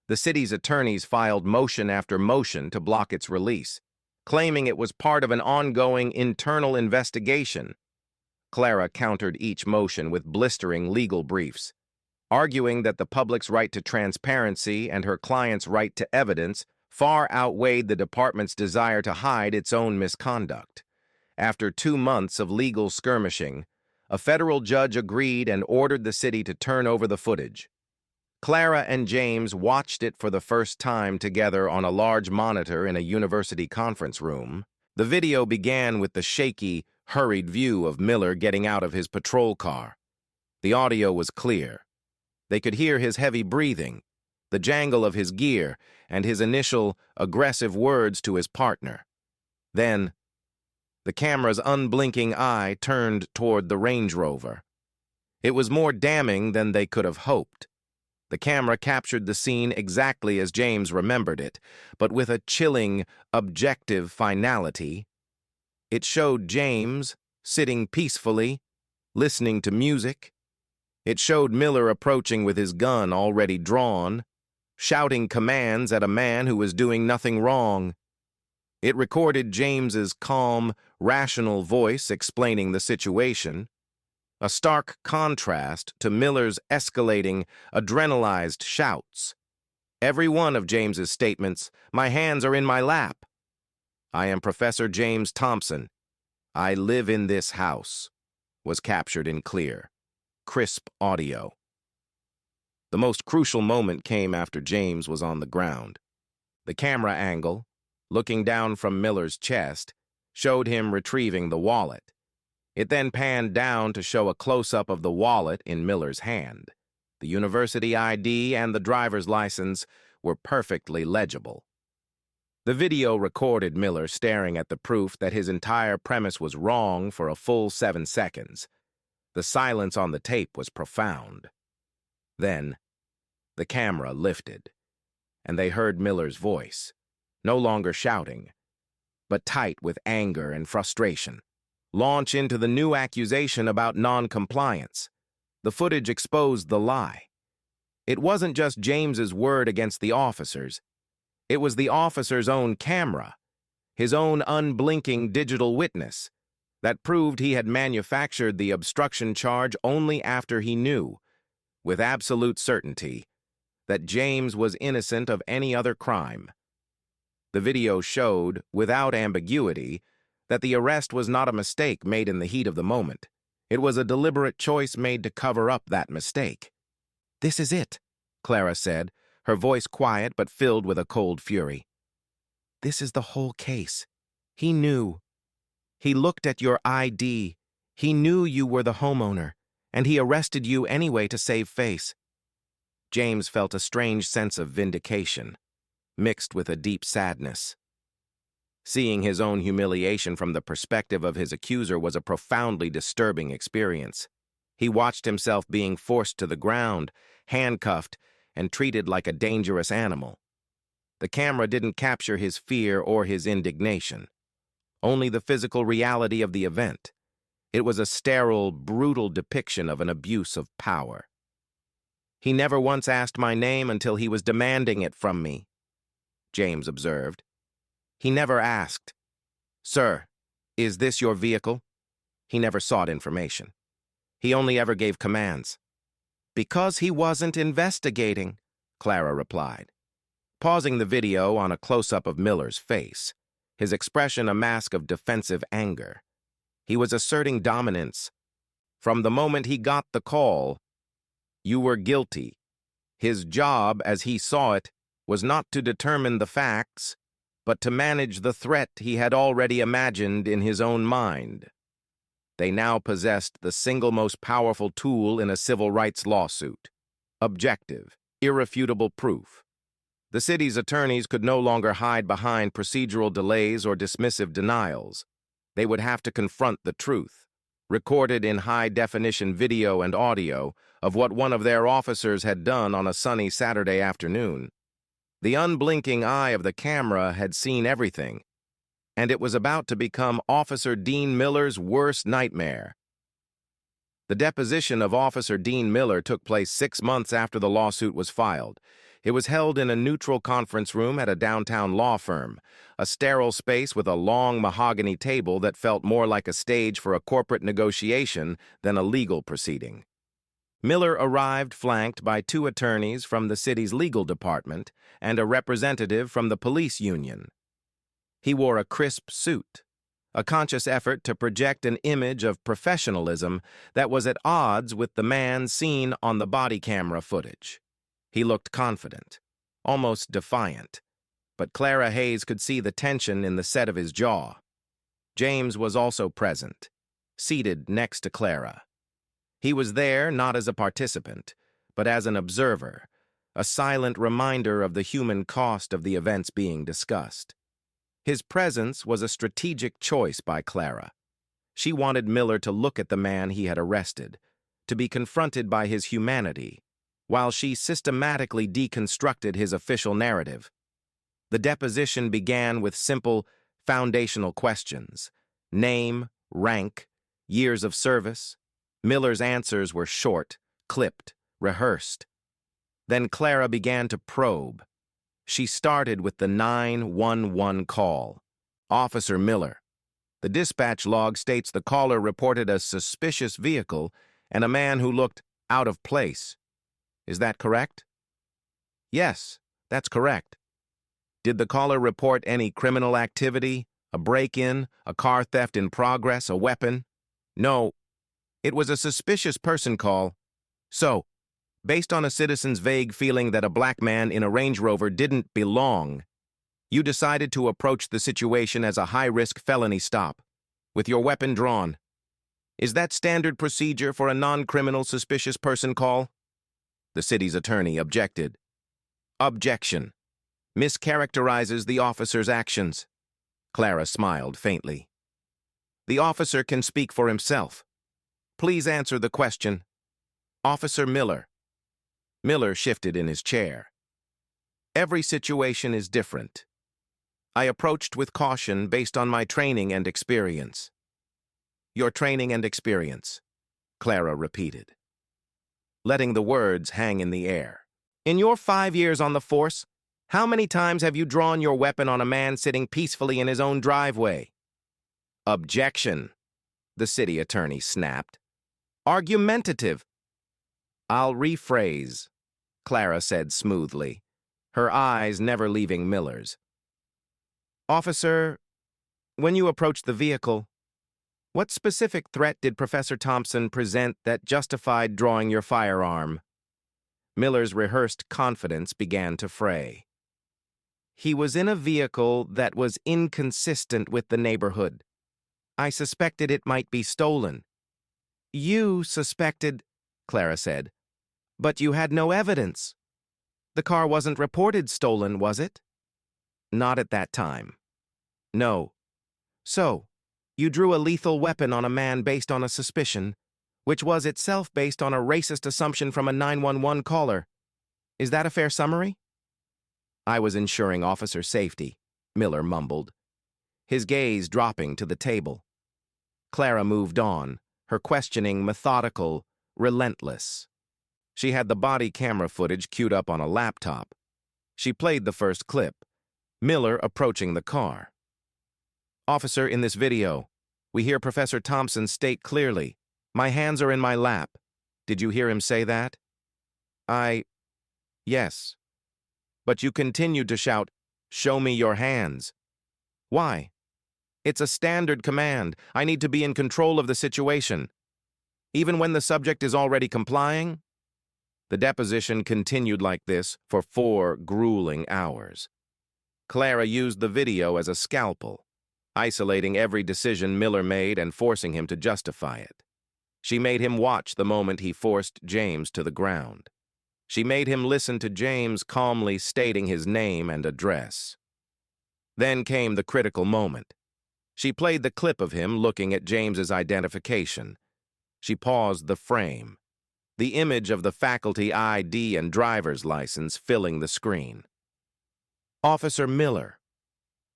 The city's attorneys filed motion after motion to block its release, claiming it was part of an ongoing internal investigation. Clara countered each motion with blistering legal briefs, arguing that the public's right to transparency and her client's right to evidence far outweighed the department's desire to hide its own misconduct. After 2 months of legal skirmishing, a federal judge agreed and ordered the city to turn over the footage. Clara and James watched it for the first time together on a large monitor in a university conference room. The video began with the shaky, hurried view of Miller getting out of his patrol car. The audio was clear. They could hear his heavy breathing, the jangle of his gear, and his initial, aggressive words to his partner. Then, the camera's unblinking eye turned toward the Range Rover. It was more damning than they could have hoped. The camera captured the scene exactly as James remembered it, but with a chilling, objective finality. It showed James sitting peacefully, listening to music. It showed Miller approaching with his gun already drawn, shouting commands at a man who was doing nothing wrong. It recorded James's calm, rational voice explaining the situation, a stark contrast to Miller's escalating, adrenalized shouts. Every one of James's statements, "My hands are in my lap. I am Professor James Thompson. I live in this house," was captured in clear, crisp audio. The most crucial moment came after James was on the ground. The camera angle, looking down from Miller's chest, showed him retrieving the wallet. It then panned down to show a close-up of the wallet in Miller's hand. The university ID and the driver's license were perfectly legible. The video recorded Miller staring at the proof that his entire premise was wrong for a full 7 seconds. The silence on the tape was profound. Then, the camera lifted, and they heard Miller's voice, no longer shouting, but tight with anger and frustration, launch into the new accusation about non-compliance. The footage exposed the lie. It wasn't just James's word against the officers. It was the officer's own camera, his own unblinking digital witness, that proved he had manufactured the obstruction charge only after he knew, with absolute certainty, that James was innocent of any other crime. The video showed, without ambiguity, that the arrest was not a mistake made in the heat of the moment. It was a deliberate choice made to cover up that mistake. "This is it," Clara said, her voice quiet but filled with a cold fury. "This is the whole case. He knew. He looked at your ID. He knew you were the homeowner, and he arrested you anyway to save face." James felt a strange sense of vindication, mixed with a deep sadness. Seeing his own humiliation from the perspective of his accuser was a profoundly disturbing experience. He watched himself being forced to the ground, handcuffed, and treated like a dangerous animal. The camera didn't capture his fear or his indignation, only the physical reality of the event. It was a sterile, brutal depiction of an abuse of power. "He never once asked my name until he was demanding it from me," James observed. "He never asked, 'Sir, is this your vehicle?' He never sought information. He only ever gave commands." "Because he wasn't investigating," Clara replied, pausing the video on a close-up of Miller's face, his expression a mask of defensive anger. He was asserting dominance. From the moment he got the call, "You were guilty." His job, as he saw it, was not to determine the facts, but to manage the threat he had already imagined in his own mind. They now possessed the single most powerful tool in a civil rights lawsuit: objective, irrefutable proof. The city's attorneys could no longer hide behind procedural delays or dismissive denials. They would have to confront the truth, recorded in high-definition video and audio of what one of their officers had done on a sunny Saturday afternoon. The unblinking eye of the camera had seen everything, and it was about to become Officer Dean Miller's worst nightmare. The deposition of Officer Dean Miller took place 6 months after the lawsuit was filed. It was held in a neutral conference room at a downtown law firm, a sterile space with a long mahogany table that felt more like a stage for a corporate negotiation than a legal proceeding. Miller arrived flanked by 2 attorneys from the city's legal department and a representative from the police union. He wore a crisp suit, a conscious effort to project an image of professionalism that was at odds with the man seen on the body camera footage. He looked confident, almost defiant, but Clara Hayes could see the tension in the set of his jaw. James was also present, seated next to Clara. He was there not as a participant, but as an observer, a silent reminder of the human cost of the events being discussed. His presence was a strategic choice by Clara. She wanted Miller to look at the man he had arrested, to be confronted by his humanity, while she systematically deconstructed his official narrative. The deposition began with simple, foundational questions: name, rank, years of service. Miller's answers were short, clipped, rehearsed. Then Clara began to probe. She started with the 911 call. Officer Miller. The dispatch log states the caller reported a suspicious vehicle and a man who looked out of place. Is that correct? Yes, that's correct. Did the caller report any criminal activity, a break-in, a car theft in progress, a weapon? No, it was a suspicious person call. So, based on a citizen's vague feeling that a black man in a Range Rover didn't belong, you decided to approach the situation as a high-risk felony stop, with your weapon drawn. Is that standard procedure for a non-criminal suspicious person call? The city's attorney objected. Objection. Mischaracterizes the officer's actions. Clara smiled faintly. The officer can speak for himself. Please answer the question. Officer Miller. Miller shifted in his chair. Every situation is different. I approached with caution based on my training and experience. Your training and experience, Clara repeated, letting the words hang in the air. In your 5 years on the force, how many times have you drawn your weapon on a man sitting peacefully in his own driveway? Objection, the city attorney snapped. Argumentative. I'll rephrase, Clara said smoothly, her eyes never leaving Miller's. Officer, when you approached the vehicle, what specific threat did Professor Thompson present that justified drawing your firearm? Miller's rehearsed confidence began to fray. He was in a vehicle that was inconsistent with the neighborhood. I suspected it might be stolen. You suspected, Clara said, but you had no evidence. The car wasn't reported stolen, was it? Not at that time. No. So, you drew a lethal weapon on a man based on a suspicion, which was itself based on a racist assumption from a 911 caller. Is that a fair summary? I was ensuring officer safety, Miller mumbled, his gaze dropping to the table. Clara moved on, her questioning methodical, relentless. She had the body camera footage queued up on a laptop. She played the first clip, Miller approaching the car. Officer, in this video, we hear Professor Thompson state clearly, "My hands are in my lap." Did you hear him say that? Yes. But you continued to shout, "Show me your hands." Why? It's a standard command. I need to be in control of the situation. Even when the subject is already complying? The deposition continued like this for 4 grueling hours. Clara used the video as a scalpel, isolating every decision Miller made and forcing him to justify it. She made him watch the moment he forced James to the ground. She made him listen to James calmly stating his name and address. Then came the critical moment. She played the clip of him looking at James's identification, She paused the frame, the image of the faculty ID and driver's license filling the screen. Officer Miller,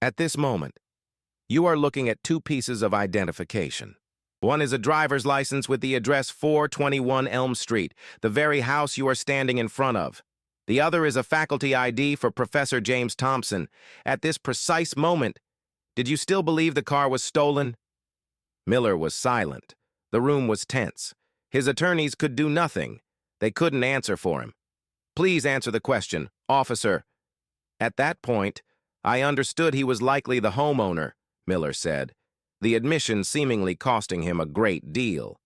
at this moment, you are looking at two pieces of identification. One is a driver's license with the address 421 Elm Street, the very house you are standing in front of. The other is a faculty ID for Professor James Thompson. At this precise moment, did you still believe the car was stolen? Miller was silent. The room was tense. His attorneys could do nothing. They couldn't answer for him. Please answer the question, officer. At that point, I understood he was likely the homeowner, Miller said, the admission seemingly costing him a great deal.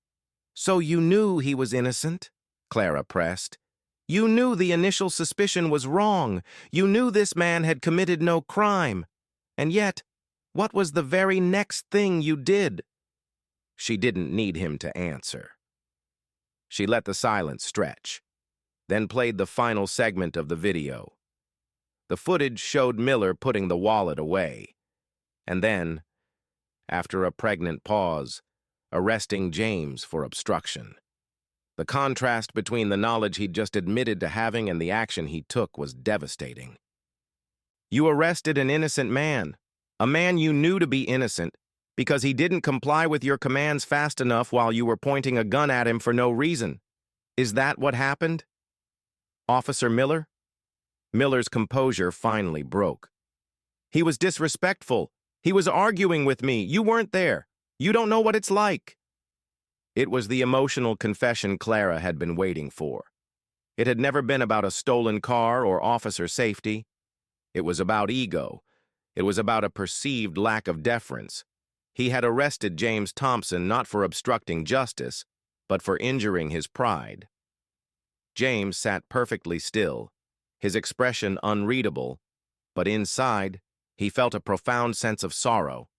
So you knew he was innocent? Clara pressed. You knew the initial suspicion was wrong. You knew this man had committed no crime. And yet, what was the very next thing you did? She didn't need him to answer. She let the silence stretch, then played the final segment of the video. The footage showed Miller putting the wallet away, and then, after a pregnant pause, arresting James for obstruction. The contrast between the knowledge he'd just admitted to having and the action he took was devastating. You arrested an innocent man, a man you knew to be innocent, because he didn't comply with your commands fast enough while you were pointing a gun at him for no reason. Is that what happened? Officer Miller? Miller's composure finally broke. He was disrespectful. He was arguing with me. You weren't there. You don't know what it's like. It was the emotional confession Clara had been waiting for. It had never been about a stolen car or officer safety. It was about ego. It was about a perceived lack of deference. He had arrested James Thompson not for obstructing justice, but for injuring his pride. James sat perfectly still, his expression unreadable, but inside, he felt a profound sense of sorrow.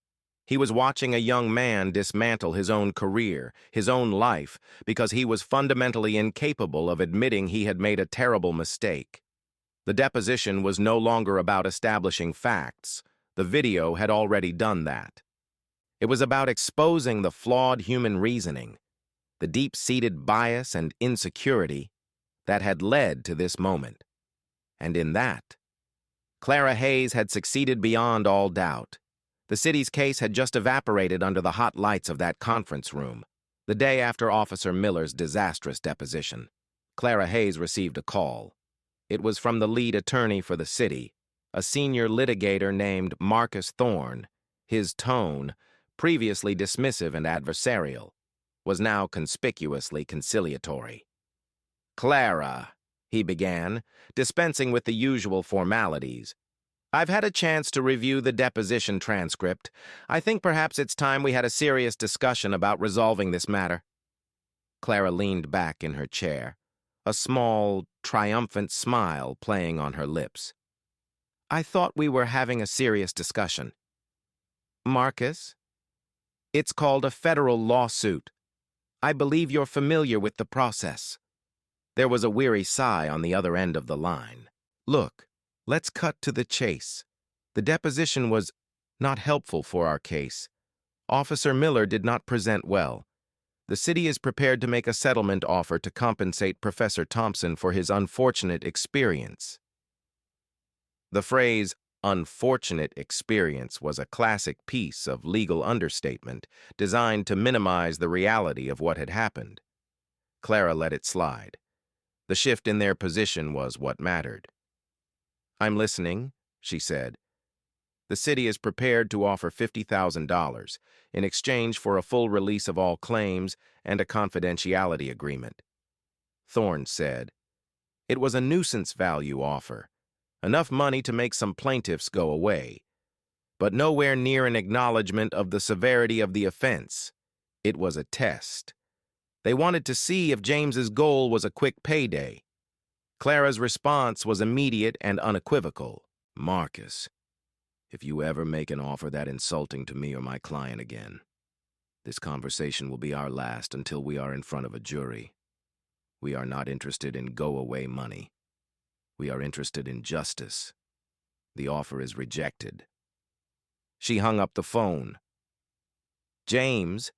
He was watching a young man dismantle his own career, his own life, because he was fundamentally incapable of admitting he had made a terrible mistake. The deposition was no longer about establishing facts. The video had already done that. It was about exposing the flawed human reasoning, the deep-seated bias and insecurity that had led to this moment. And in that, Clara Hayes had succeeded beyond all doubt. The city's case had just evaporated under the hot lights of that conference room, the day after Officer Miller's disastrous deposition. Clara Hayes received a call. It was from the lead attorney for the city, a senior litigator named Marcus Thorne. His tone, previously dismissive and adversarial, was now conspicuously conciliatory. Clara, he began, dispensing with the usual formalities. I've had a chance to review the deposition transcript. I think perhaps it's time we had a serious discussion about resolving this matter. Clara leaned back in her chair, a small, triumphant smile playing on her lips. I thought we were having a serious discussion. Marcus? It's called a federal lawsuit. I believe you're familiar with the process. There was a weary sigh on the other end of the line. Look, let's cut to the chase. The deposition was not helpful for our case. Officer Miller did not present well. The city is prepared to make a settlement offer to compensate Professor Thompson for his unfortunate experience. The phrase, unfortunate experience, was a classic piece of legal understatement designed to minimize the reality of what had happened. Clara let it slide. The shift in their position was what mattered. I'm listening, she said. The city is prepared to offer $50,000 in exchange for a full release of all claims and a confidentiality agreement. Thorne said. It was a nuisance value offer, enough money to make some plaintiffs go away, but nowhere near an acknowledgement of the severity of the offense. It was a test. They wanted to see if James's goal was a quick payday. Clara's response was immediate and unequivocal. Marcus, if you ever make an offer that insulting to me or my client again, this conversation will be our last until we are in front of a jury. We are not interested in go-away money. We are interested in justice. The offer is rejected. She hung up the phone. James,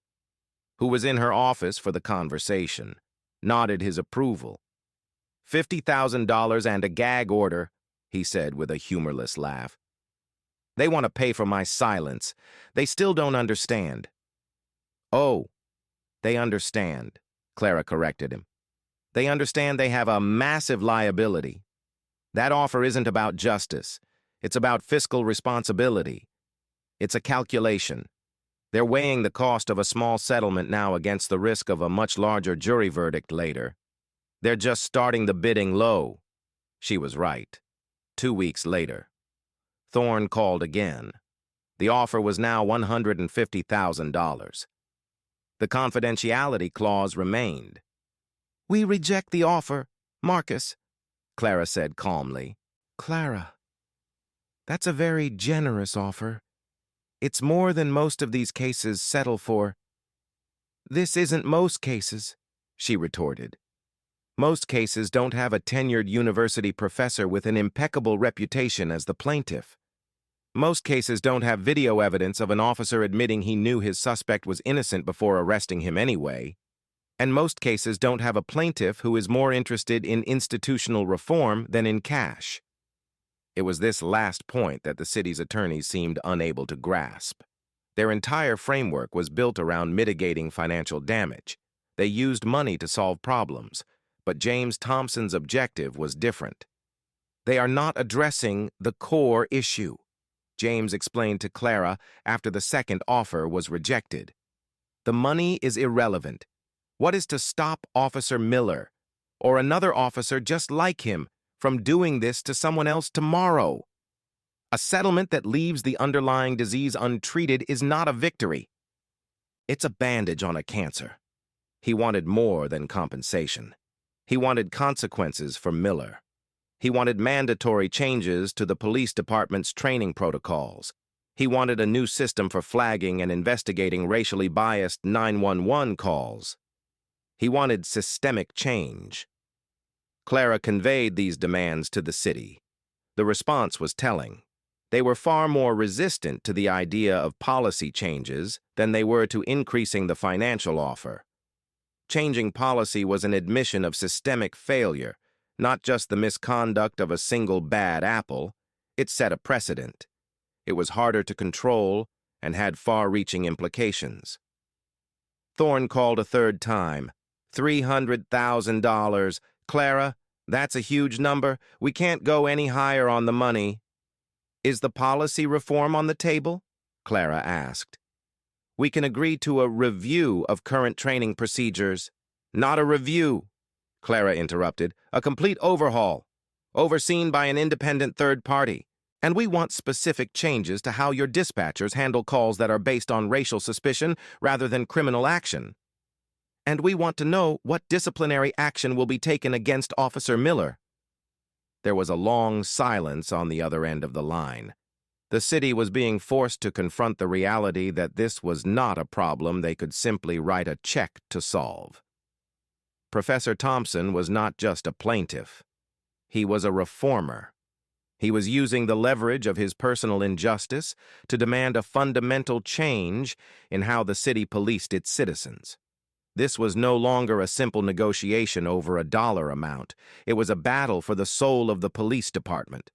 who was in her office for the conversation, nodded his approval. $50,000 and a gag order, he said with a humorless laugh. They want to pay for my silence. They still don't understand. Oh, they understand, Clara corrected him. They understand they have a massive liability. That offer isn't about justice. It's about fiscal responsibility. It's a calculation. They're weighing the cost of a small settlement now against the risk of a much larger jury verdict later. They're just starting the bidding low. She was right. 2 weeks later. Thorne called again. The offer was now $150,000. The confidentiality clause remained. We reject the offer, Marcus, Clara said calmly. Clara, that's a very generous offer. It's more than most of these cases settle for. This isn't most cases, she retorted. Most cases don't have a tenured university professor with an impeccable reputation as the plaintiff. Most cases don't have video evidence of an officer admitting he knew his suspect was innocent before arresting him anyway. And most cases don't have a plaintiff who is more interested in institutional reform than in cash. It was this last point that the city's attorneys seemed unable to grasp. Their entire framework was built around mitigating financial damage. They used money to solve problems, but James Thompson's objective was different. They are not addressing the core issue, James explained to Clara after the second offer was rejected. The money is irrelevant. What is to stop Officer Miller, or another officer just like him, from doing this to someone else tomorrow? A settlement that leaves the underlying disease untreated is not a victory. It's a bandage on a cancer. He wanted more than compensation. He wanted consequences for Miller. He wanted mandatory changes to the police department's training protocols. He wanted a new system for flagging and investigating racially biased 911 calls. He wanted systemic change. Clara conveyed these demands to the city. The response was telling. They were far more resistant to the idea of policy changes than they were to increasing the financial offer. Changing policy was an admission of systemic failure, not just the misconduct of a single bad apple. It set a precedent. It was harder to control and had far-reaching implications. Thorne called a third time. $300,000. Clara, that's a huge number. We can't go any higher on the money. Is the policy reform on the table? Clara asked. We can agree to a review of current training procedures. Not a review, Clara interrupted. A complete overhaul, overseen by an independent third party. And we want specific changes to how your dispatchers handle calls that are based on racial suspicion rather than criminal action. And we want to know what disciplinary action will be taken against Officer Miller. There was a long silence on the other end of the line. The city was being forced to confront the reality that this was not a problem they could simply write a check to solve. Professor Thompson was not just a plaintiff. He was a reformer. He was using the leverage of his personal injustice to demand a fundamental change in how the city policed its citizens. This was no longer a simple negotiation over a dollar amount. It was a battle for the soul of the police department.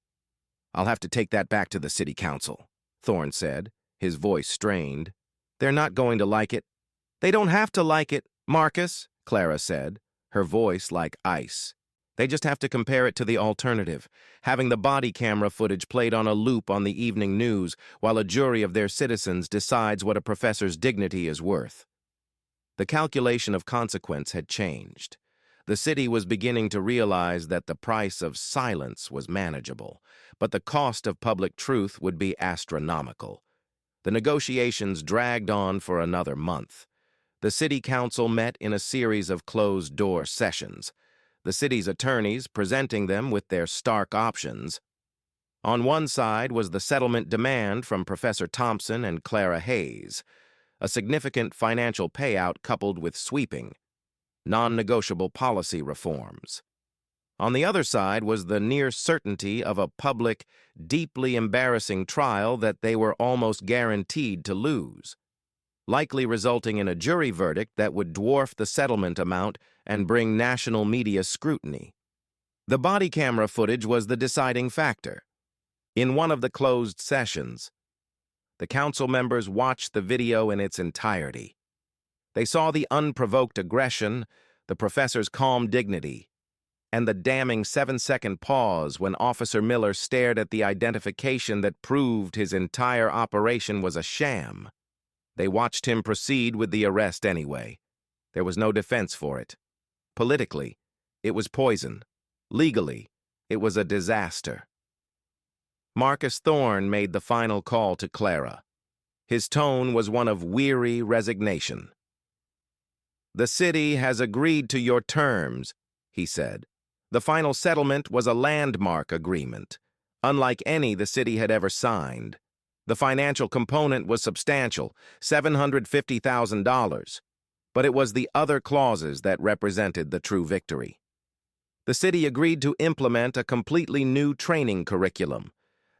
I'll have to take that back to the city council, Thorne said, his voice strained. They're not going to like it. They don't have to like it, Marcus, Clara said, her voice like ice. They just have to compare it to the alternative, having the body camera footage played on a loop on the evening news while a jury of their citizens decides what a professor's dignity is worth. The calculation of consequence had changed. The city was beginning to realize that the price of silence was manageable, but the cost of public truth would be astronomical. The negotiations dragged on for another month. The city council met in a series of closed-door sessions, the city's attorneys presenting them with their stark options. On one side was the settlement demand from Professor Thompson and Clara Hayes, a significant financial payout coupled with sweeping, non-negotiable policy reforms. On the other side was the near certainty of a public, deeply embarrassing trial that they were almost guaranteed to lose. likely resulting in a jury verdict that would dwarf the settlement amount and bring national media scrutiny. The body camera footage was the deciding factor. In one of the closed sessions, the council members watched the video in its entirety. They saw the unprovoked aggression, the professor's calm dignity, and the damning 7-second pause when Officer Miller stared at the identification that proved his entire operation was a sham. They watched him proceed with the arrest anyway. There was no defense for it. Politically, it was poison. Legally, it was a disaster. Marcus Thorne made the final call to Clara. His tone was one of weary resignation. "The city has agreed to your terms," he said. The final settlement was a landmark agreement, unlike any the city had ever signed. The financial component was substantial, $750,000, but it was the other clauses that represented the true victory. The city agreed to implement a completely new training curriculum,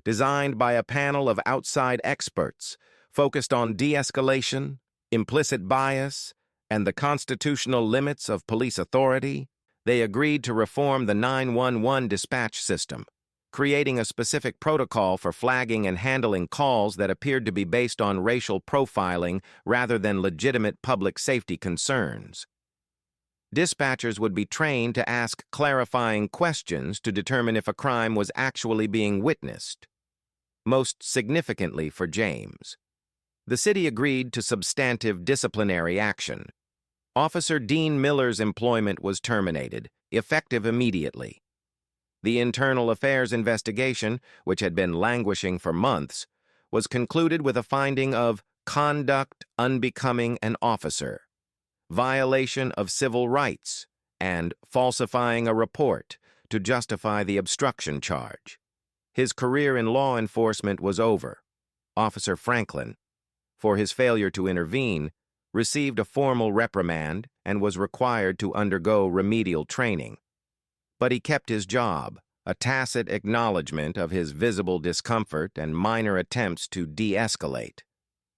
designed by a panel of outside experts, focused on de-escalation, implicit bias, and the constitutional limits of police authority. They agreed to reform the 911 dispatch system, creating a specific protocol for flagging and handling calls that appeared to be based on racial profiling rather than legitimate public safety concerns. Dispatchers would be trained to ask clarifying questions to determine if a crime was actually being witnessed. Most significantly for James, the city agreed to substantive disciplinary action. Officer Dean Miller's employment was terminated, effective immediately. The internal affairs investigation, which had been languishing for months, was concluded with a finding of conduct unbecoming an officer, violation of civil rights, and falsifying a report to justify the obstruction charge. His career in law enforcement was over. Officer Franklin, for his failure to intervene, received a formal reprimand and was required to undergo remedial training. But he kept his job, a tacit acknowledgement of his visible discomfort and minor attempts to de-escalate.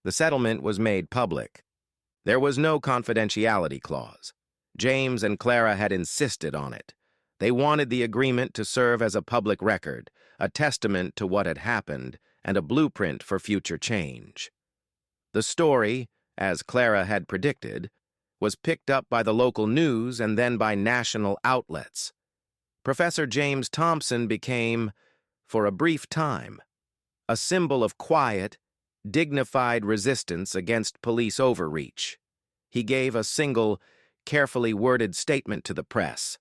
The settlement was made public. There was no confidentiality clause. James and Clara had insisted on it. They wanted the agreement to serve as a public record, a testament to what had happened, and a blueprint for future change. The story, as Clara had predicted, was picked up by the local news and then by national outlets. Professor James Thompson became, for a brief time, a symbol of quiet, dignified resistance against police overreach. He gave a single, carefully worded statement to the press.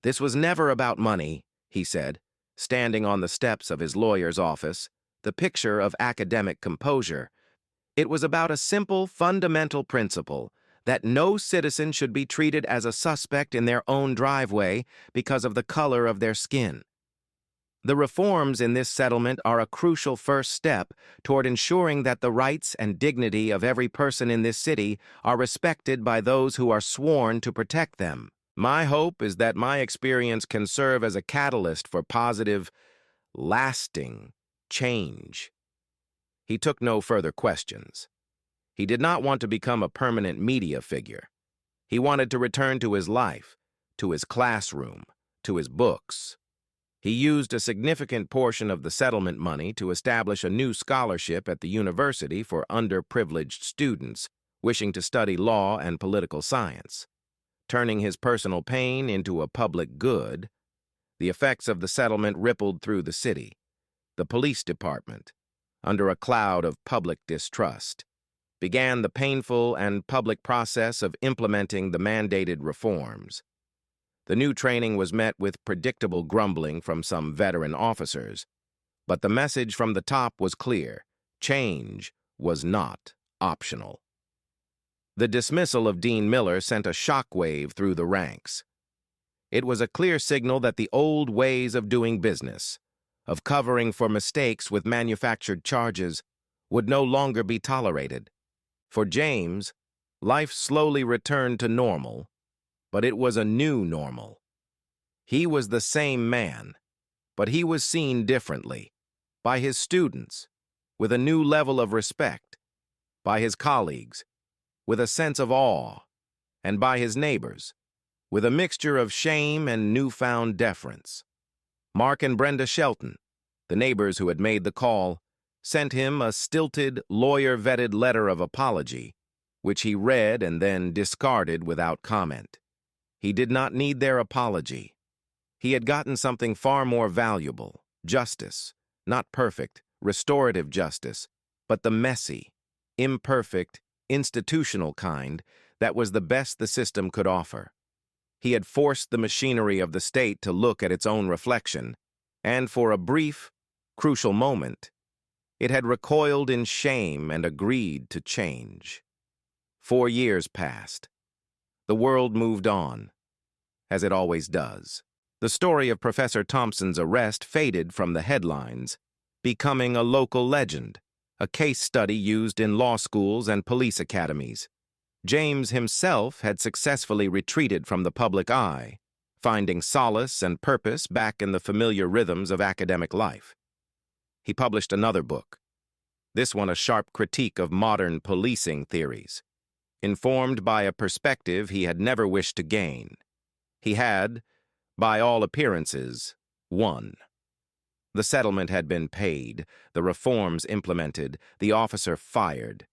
"This was never about money," he said, standing on the steps of his lawyer's office, the picture of academic composure. "It was about a simple, fundamental principle that no citizen should be treated as a suspect in their own driveway because of the color of their skin. The reforms in this settlement are a crucial first step toward ensuring that the rights and dignity of every person in this city are respected by those who are sworn to protect them. My hope is that my experience can serve as a catalyst for positive, lasting change." He took no further questions. He did not want to become a permanent media figure. He wanted to return to his life, to his classroom, to his books. He used a significant portion of the settlement money to establish a new scholarship at the university for underprivileged students wishing to study law and political science. Turning his personal pain into a public good, the effects of the settlement rippled through the city. The police department, under a cloud of public distrust, began the painful and public process of implementing the mandated reforms. The new training was met with predictable grumbling from some veteran officers, but the message from the top was clear: change was not optional. The dismissal of Dean Miller sent a shockwave through the ranks. It was a clear signal that the old ways of doing business, of covering for mistakes with manufactured charges, would no longer be tolerated. For James, life slowly returned to normal, but it was a new normal. He was the same man, but he was seen differently, by his students, with a new level of respect. by his colleagues, with a sense of awe, and by his neighbors, with a mixture of shame and newfound deference. Mark and Brenda Shelton, the neighbors who had made the call, sent him a stilted, lawyer-vetted letter of apology, which he read and then discarded without comment. He did not need their apology. He had gotten something far more valuable, justice, not perfect, restorative justice, but the messy, imperfect, institutional kind that was the best the system could offer. He had forced the machinery of the state to look at its own reflection, and for a brief, crucial moment, it had recoiled in shame and agreed to change. 4 years passed. The world moved on, as it always does. The story of Professor Thompson's arrest faded from the headlines, becoming a local legend, a case study used in law schools and police academies. James himself had successfully retreated from the public eye, finding solace and purpose back in the familiar rhythms of academic life. He published another book, this one a sharp critique of modern policing theories. Informed by a perspective he had never wished to gain, he had, by all appearances, won. The settlement had been paid, the reforms implemented, the officer fired.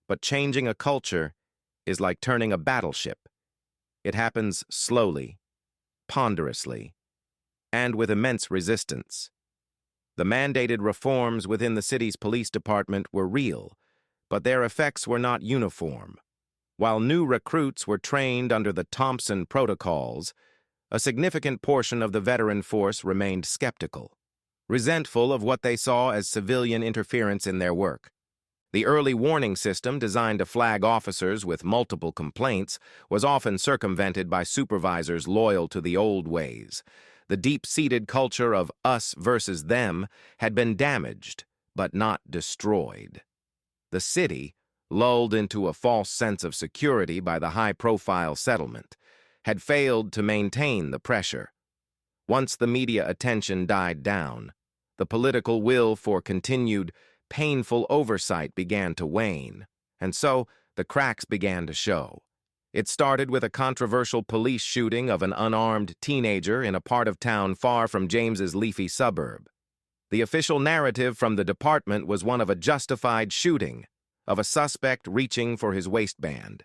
But changing a culture is like turning a battleship. It happens slowly, ponderously, and with immense resistance. The mandated reforms within the city's police department were real, but their effects were not uniform. While new recruits were trained under the Thompson protocols, a significant portion of the veteran force remained skeptical, resentful of what they saw as civilian interference in their work. The early warning system, designed to flag officers with multiple complaints, was often circumvented by supervisors loyal to the old ways. The deep-seated culture of us versus them had been damaged, but not destroyed. The city, lulled into a false sense of security by the high-profile settlement, had failed to maintain the pressure. Once the media attention died down, the political will for continued, painful oversight began to wane, and so the cracks began to show. It started with a controversial police shooting of an unarmed teenager in a part of town far from James's leafy suburb. The official narrative from the department was one of a justified shooting, of a suspect reaching for his waistband.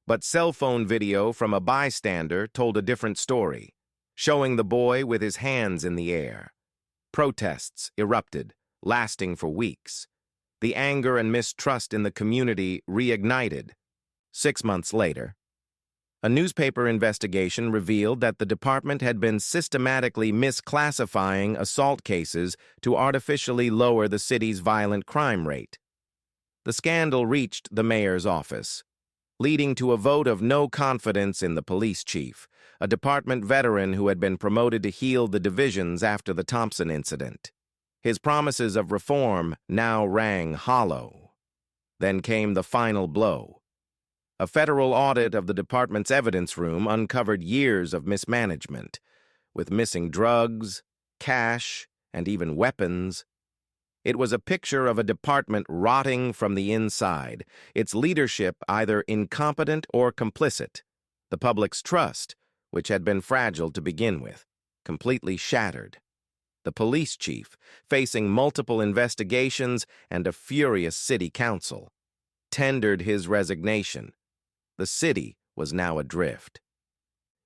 But cell phone video from a bystander told a different story, showing the boy with his hands in the air. Protests erupted, lasting for weeks. The anger and mistrust in the community reignited. 6 months later, a newspaper investigation revealed that the department had been systematically misclassifying assault cases to artificially lower the city's violent crime rate. The scandal reached the mayor's office, leading to a vote of no confidence in the police chief, a department veteran who had been promoted to heal the divisions after the Thompson incident. His promises of reform now rang hollow. Then came the final blow. A federal audit of the department's evidence room uncovered years of mismanagement, with missing drugs, cash, and even weapons. It was a picture of a department rotting from the inside, its leadership either incompetent or complicit, the public's trust, which had been fragile to begin with, completely shattered. The police chief, facing multiple investigations and a furious city council, tendered his resignation. The city was now adrift.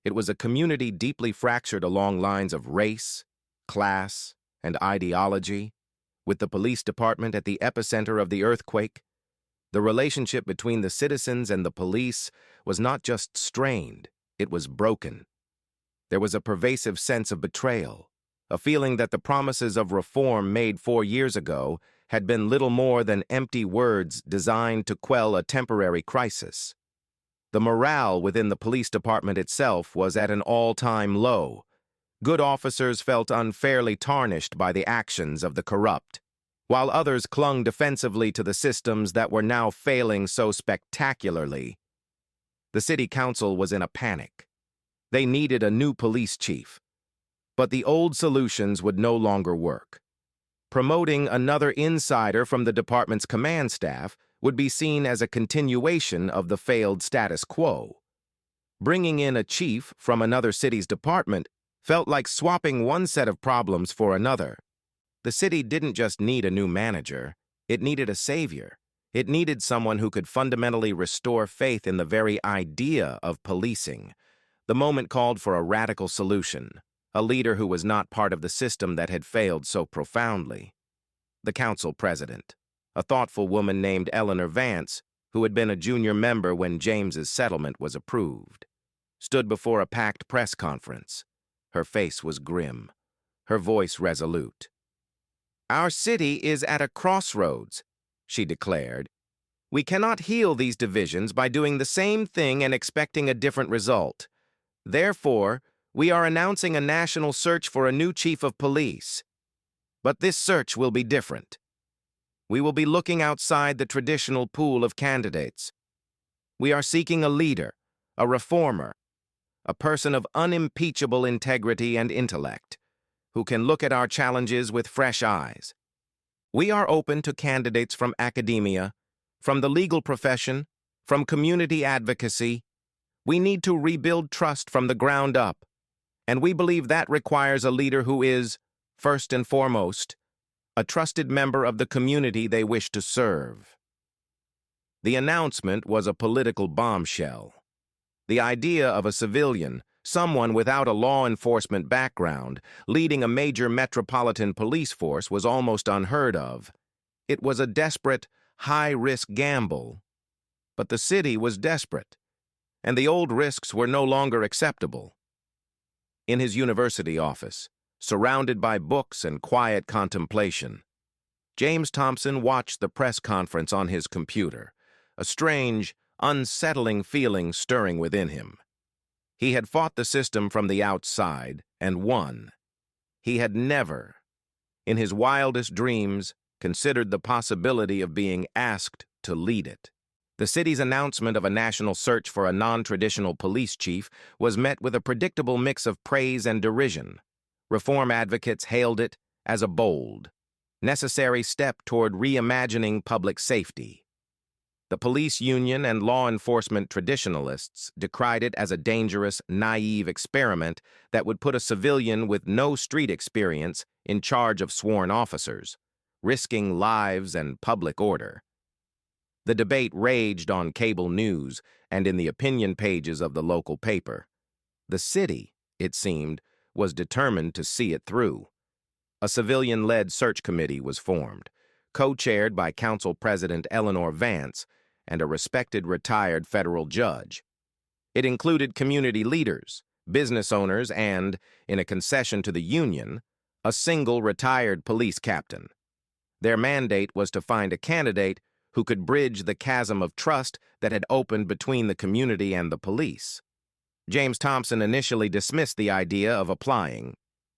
It was a community deeply fractured along lines of race, class, and ideology, with the police department at the epicenter of the earthquake. The relationship between the citizens and the police was not just strained, it was broken. There was a pervasive sense of betrayal, a feeling that the promises of reform made 4 years ago had been little more than empty words designed to quell a temporary crisis. The morale within the police department itself was at an all-time low. Good officers felt unfairly tarnished by the actions of the corrupt, while others clung defensively to the systems that were now failing so spectacularly. The city council was in a panic. They needed a new police chief, but the old solutions would no longer work. Promoting another insider from the department's command staff would be seen as a continuation of the failed status quo. Bringing in a chief from another city's department felt like swapping one set of problems for another. The city didn't just need a new manager, it needed a savior. It needed someone who could fundamentally restore faith in the very idea of policing. The moment called for a radical solution, a leader who was not part of the system that had failed so profoundly. The council president, a thoughtful woman named Eleanor Vance, who had been a junior member when James's settlement was approved, stood before a packed press conference. Her face was grim, her voice resolute. "Our city is at a crossroads," she declared. "We cannot heal these divisions by doing the same thing and expecting a different result. Therefore, we are announcing a national search for a new chief of police. But this search will be different. We will be looking outside the traditional pool of candidates. We are seeking a leader, a reformer, a person of unimpeachable integrity and intellect, who can look at our challenges with fresh eyes. We are open to candidates from academia, from the legal profession, from community advocacy. We need to rebuild trust from the ground up, and we believe that requires a leader who is, first and foremost, a trusted member of the community they wish to serve." The announcement was a political bombshell. The idea of a civilian, someone without a law enforcement background, leading a major metropolitan police force was almost unheard of. It was a desperate, high-risk gamble. But the city was desperate, and the old risks were no longer acceptable. In his university office, surrounded by books and quiet contemplation, James Thompson watched the press conference on his computer, a strange, unsettling feeling stirring within him. He had fought the system from the outside and won. He had never, in his wildest dreams, considered the possibility of being asked to lead it. The city's announcement of a national search for a non-traditional police chief was met with a predictable mix of praise and derision. Reform advocates hailed it as a bold, necessary step toward reimagining public safety. The police union and law enforcement traditionalists decried it as a dangerous, naive experiment that would put a civilian with no street experience in charge of sworn officers, risking lives and public order. The debate raged on cable news and in the opinion pages of the local paper. The city, it seemed, was determined to see it through. A civilian-led search committee was formed, co-chaired by Council President Eleanor Vance and a respected retired federal judge. It included community leaders, business owners, and, in a concession to the union, a single retired police captain. Their mandate was to find a candidate who could bridge the chasm of trust that had opened between the community and the police. James Thompson initially dismissed the idea of applying.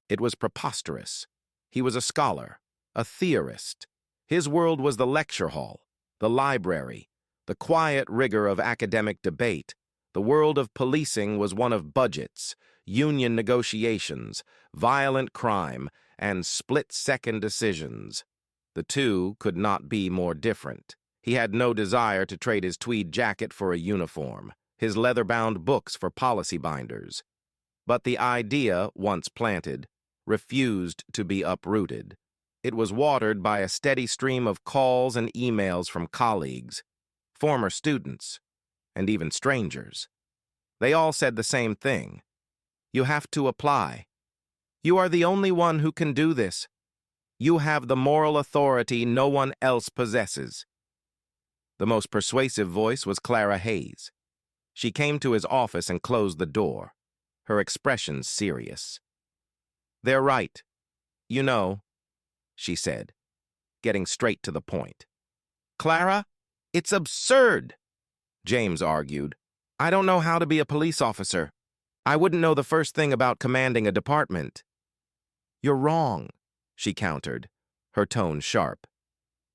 It was preposterous. He was a scholar, a theorist. His world was the lecture hall, the library, the quiet rigor of academic debate. The world of policing was one of budgets, union negotiations, violent crime, and split-second decisions. The two could not be more different. He had no desire to trade his tweed jacket for a uniform, his leather-bound books for policy binders. But the idea, once planted, refused to be uprooted. It was watered by a steady stream of calls and emails from colleagues, former students, and even strangers. They all said the same thing. You have to apply. You are the only one who can do this. You have the moral authority no one else possesses. The most persuasive voice was Clara Hayes. She came to his office and closed the door, her expression serious. They're right. You know, she said, getting straight to the point. Clara, it's absurd, James argued. I don't know how to be a police officer. I wouldn't know the first thing about commanding a department. You're wrong, she countered, her tone sharp.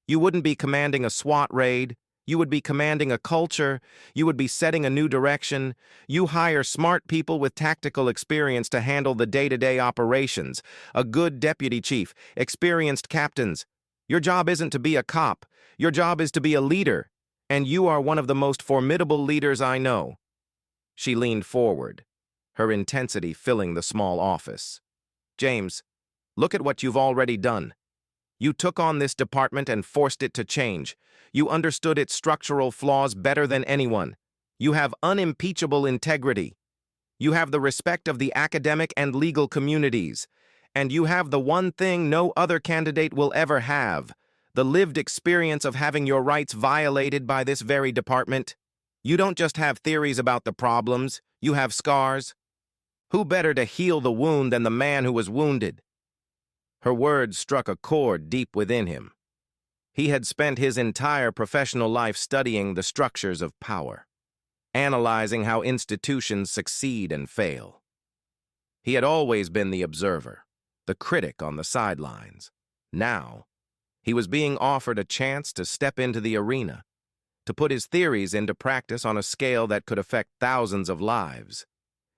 You wouldn't be commanding a SWAT raid. You would be commanding a culture. You would be setting a new direction. You hire smart people with tactical experience to handle the day-to-day operations. A good deputy chief, experienced captains. Your job isn't to be a cop. Your job is to be a leader. And you are one of the most formidable leaders I know." She leaned forward, her intensity filling the small office. "James, look at what you've already done. You took on this department and forced it to change. You understood its structural flaws better than anyone. You have unimpeachable integrity. You have the respect of the academic and legal communities. And you have the one thing no other candidate will ever have, the lived experience of having your rights violated by this very department. You don't just have theories about the problems, you have scars. Who better to heal the wound than the man who was wounded?" Her words struck a chord deep within him. He had spent his entire professional life studying the structures of power, analyzing how institutions succeed and fail. He had always been the observer, the critic on the sidelines. Now, he was being offered a chance to step into the arena, to put his theories into practice on a scale that could affect thousands of lives.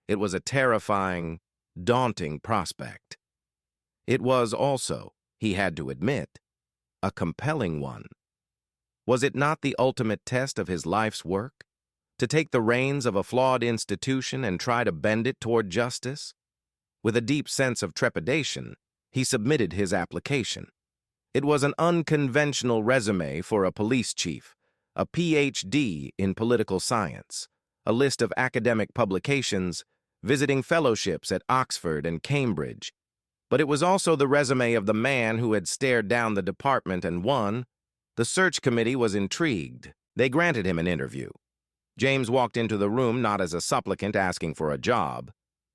It was a terrifying, daunting prospect. It was also, he had to admit, a compelling one. Was it not the ultimate test of his life's work? To take the reins of a flawed institution and try to bend it toward justice? With a deep sense of trepidation, he submitted his application. It was an unconventional resume for a police chief, a PhD in political science, a list of academic publications, visiting fellowships at Oxford and Cambridge. But it was also the resume of the man who had stared down the department and won. The search committee was intrigued. They granted him an interview. James walked into the room not as a supplicant asking for a job,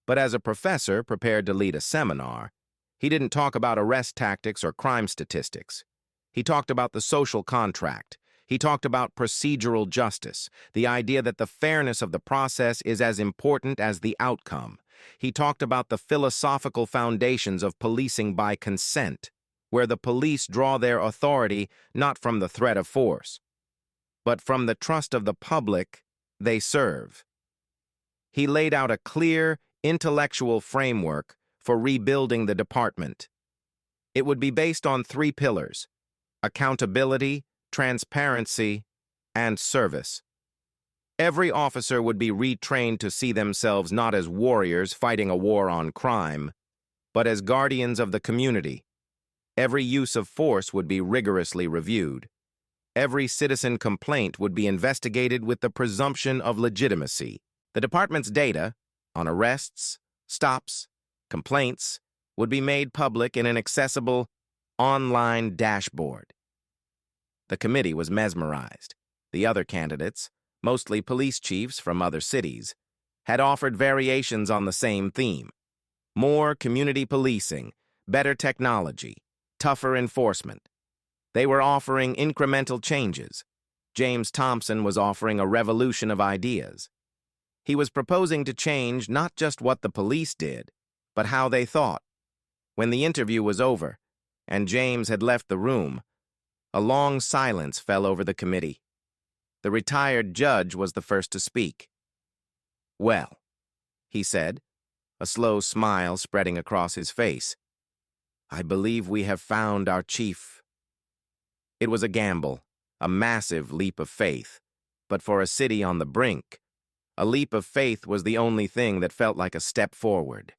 but as a professor prepared to lead a seminar. He didn't talk about arrest tactics or crime statistics. He talked about the social contract. He talked about procedural justice, the idea that the fairness of the process is as important as the outcome. He talked about the philosophical foundations of policing by consent, where the police draw their authority not from the threat of force, but from the trust of the public they serve. He laid out a clear, intellectual framework for rebuilding the department. It would be based on 3 pillars: accountability, transparency, and service. Every officer would be retrained to see themselves not as warriors fighting a war on crime, but as guardians of the community. Every use of force would be rigorously reviewed. Every citizen complaint would be investigated with the presumption of legitimacy. The department's data on arrests, stops, complaints would be made public in an accessible online dashboard. The committee was mesmerized. The other candidates, mostly police chiefs from other cities, had offered variations on the same theme: more community policing, better technology, tougher enforcement. They were offering incremental changes. James Thompson was offering a revolution of ideas. He was proposing to change not just what the police did, but how they thought. When the interview was over, and James had left the room, a long silence fell over the committee. The retired judge was the first to speak. "Well," he said, a slow smile spreading across his face, "I believe we have found our chief." It was a gamble, a massive leap of faith, but for a city on the brink, a leap of faith was the only thing that felt like a step forward.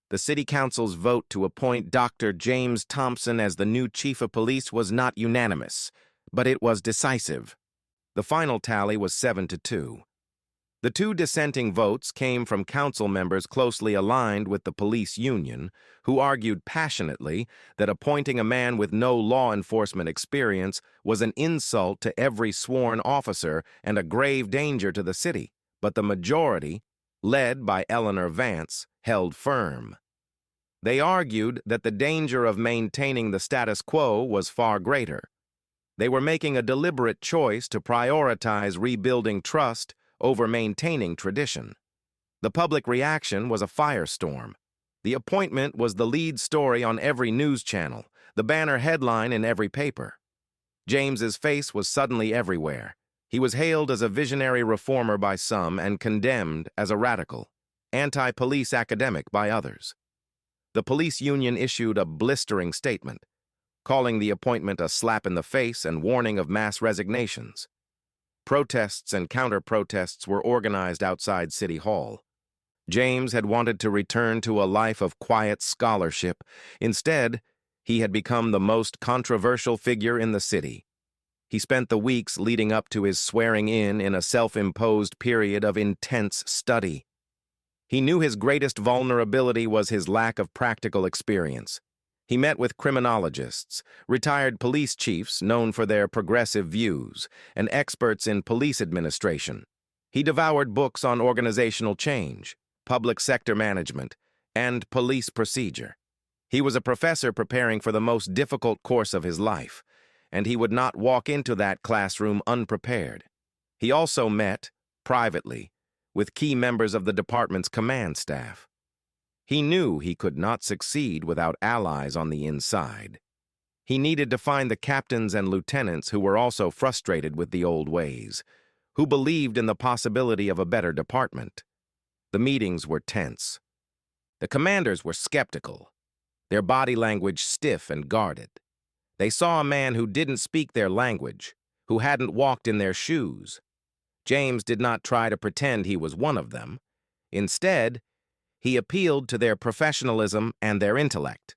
The city council's vote to appoint Dr. James Thompson as the new chief of police was not unanimous, but it was decisive. The final tally was 7-2. The 2 dissenting votes came from council members closely aligned with the police union, who argued passionately that appointing a man with no law enforcement experience was an insult to every sworn officer and a grave danger to the city. But the majority, led by Eleanor Vance, held firm. They argued that the danger of maintaining the status quo was far greater. They were making a deliberate choice to prioritize rebuilding trust over maintaining tradition. The public reaction was a firestorm. The appointment was the lead story on every news channel, the banner headline in every paper. James's face was suddenly everywhere. He was hailed as a visionary reformer by some and condemned as a radical, anti-police academic by others. The police union issued a blistering statement, calling the appointment a slap in the face and warning of mass resignations. Protests and counter-protests were organized outside City Hall. James had wanted to return to a life of quiet scholarship. Instead, he had become the most controversial figure in the city. He spent the weeks leading up to his swearing in a self-imposed period of intense study. He knew his greatest vulnerability was his lack of practical experience. He met with criminologists, retired police chiefs known for their progressive views, and experts in police administration. He devoured books on organizational change, public sector management, and police procedure. He was a professor preparing for the most difficult course of his life, and he would not walk into that classroom unprepared. He also met, privately, with key members of the department's command staff. He knew he could not succeed without allies on the inside. He needed to find the captains and lieutenants who were also frustrated with the old ways, who believed in the possibility of a better department. The meetings were tense. The commanders were skeptical, their body language stiff and guarded. They saw a man who didn't speak their language, who hadn't walked in their shoes. James did not try to pretend he was one of them. Instead, he appealed to their professionalism and their intellect.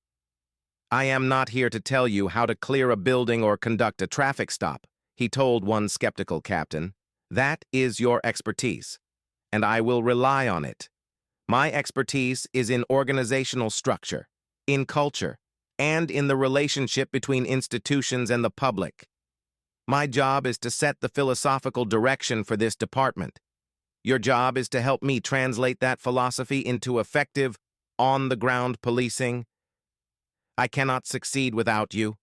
"I am not here to tell you how to clear a building or conduct a traffic stop," he told one skeptical captain. "That is your expertise, and I will rely on it. My expertise is in organizational structure, in culture, and in the relationship between institutions and the public. My job is to set the philosophical direction for this department. Your job is to help me translate that philosophy into effective, on-the-ground policing. I cannot succeed without you,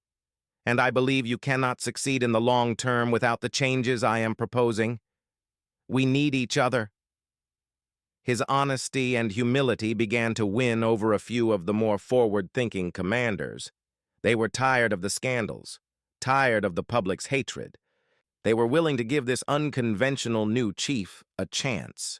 and I believe you cannot succeed in the long term without the changes I am proposing. We need each other." His honesty and humility began to win over a few of the more forward-thinking commanders. They were tired of the scandals, tired of the public's hatred. They were willing to give this unconventional new chief a chance.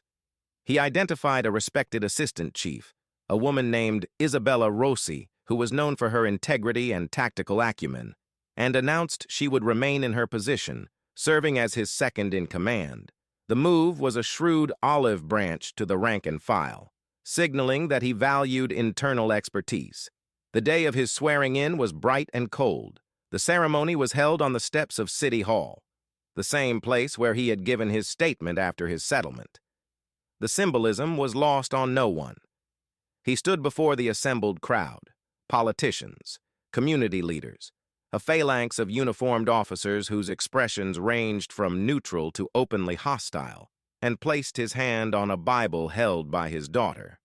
He identified a respected assistant chief, a woman named Isabella Rossi, who was known for her integrity and tactical acumen, and announced she would remain in her position, serving as his second in command. The move was a shrewd olive branch to the rank and file, signaling that he valued internal expertise. The day of his swearing in was bright and cold. The ceremony was held on the steps of City Hall, the same place where he had given his statement after his settlement. The symbolism was lost on no one. He stood before the assembled crowd, politicians, community leaders, a phalanx of uniformed officers whose expressions ranged from neutral to openly hostile, and placed his hand on a Bible held by his daughter,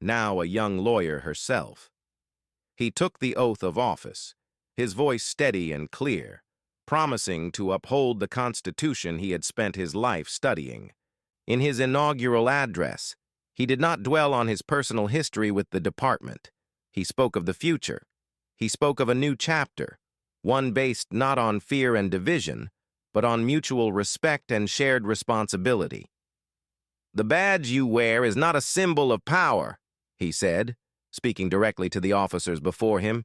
now a young lawyer herself. He took the oath of office, his voice steady and clear, promising to uphold the Constitution he had spent his life studying. In his inaugural address, he did not dwell on his personal history with the department. He spoke of the future. He spoke of a new chapter, one based not on fear and division, but on mutual respect and shared responsibility. "The badge you wear is not a symbol of power," he said, speaking directly to the officers before him.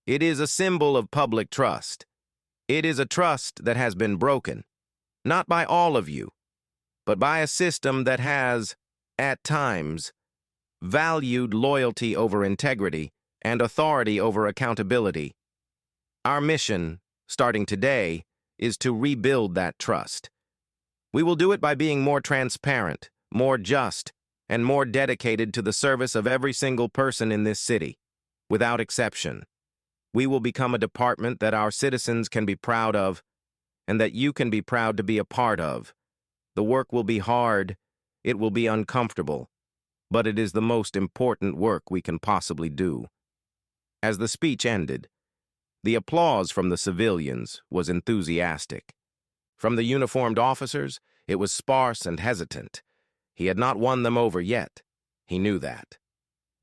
"It is a symbol of public trust. It is a trust that has been broken, not by all of you, but by a system that has, at times, valued loyalty over integrity and authority over accountability. Our mission, starting today, is to rebuild that trust. We will do it by being more transparent, more just, and more dedicated to the service of every single person in this city, without exception. We will become a department that our citizens can be proud of, and that you can be proud to be a part of. The work will be hard, it will be uncomfortable, but it is the most important work we can possibly do." As the speech ended, the applause from the civilians was enthusiastic. From the uniformed officers, it was sparse and hesitant. He had not won them over yet. He knew that.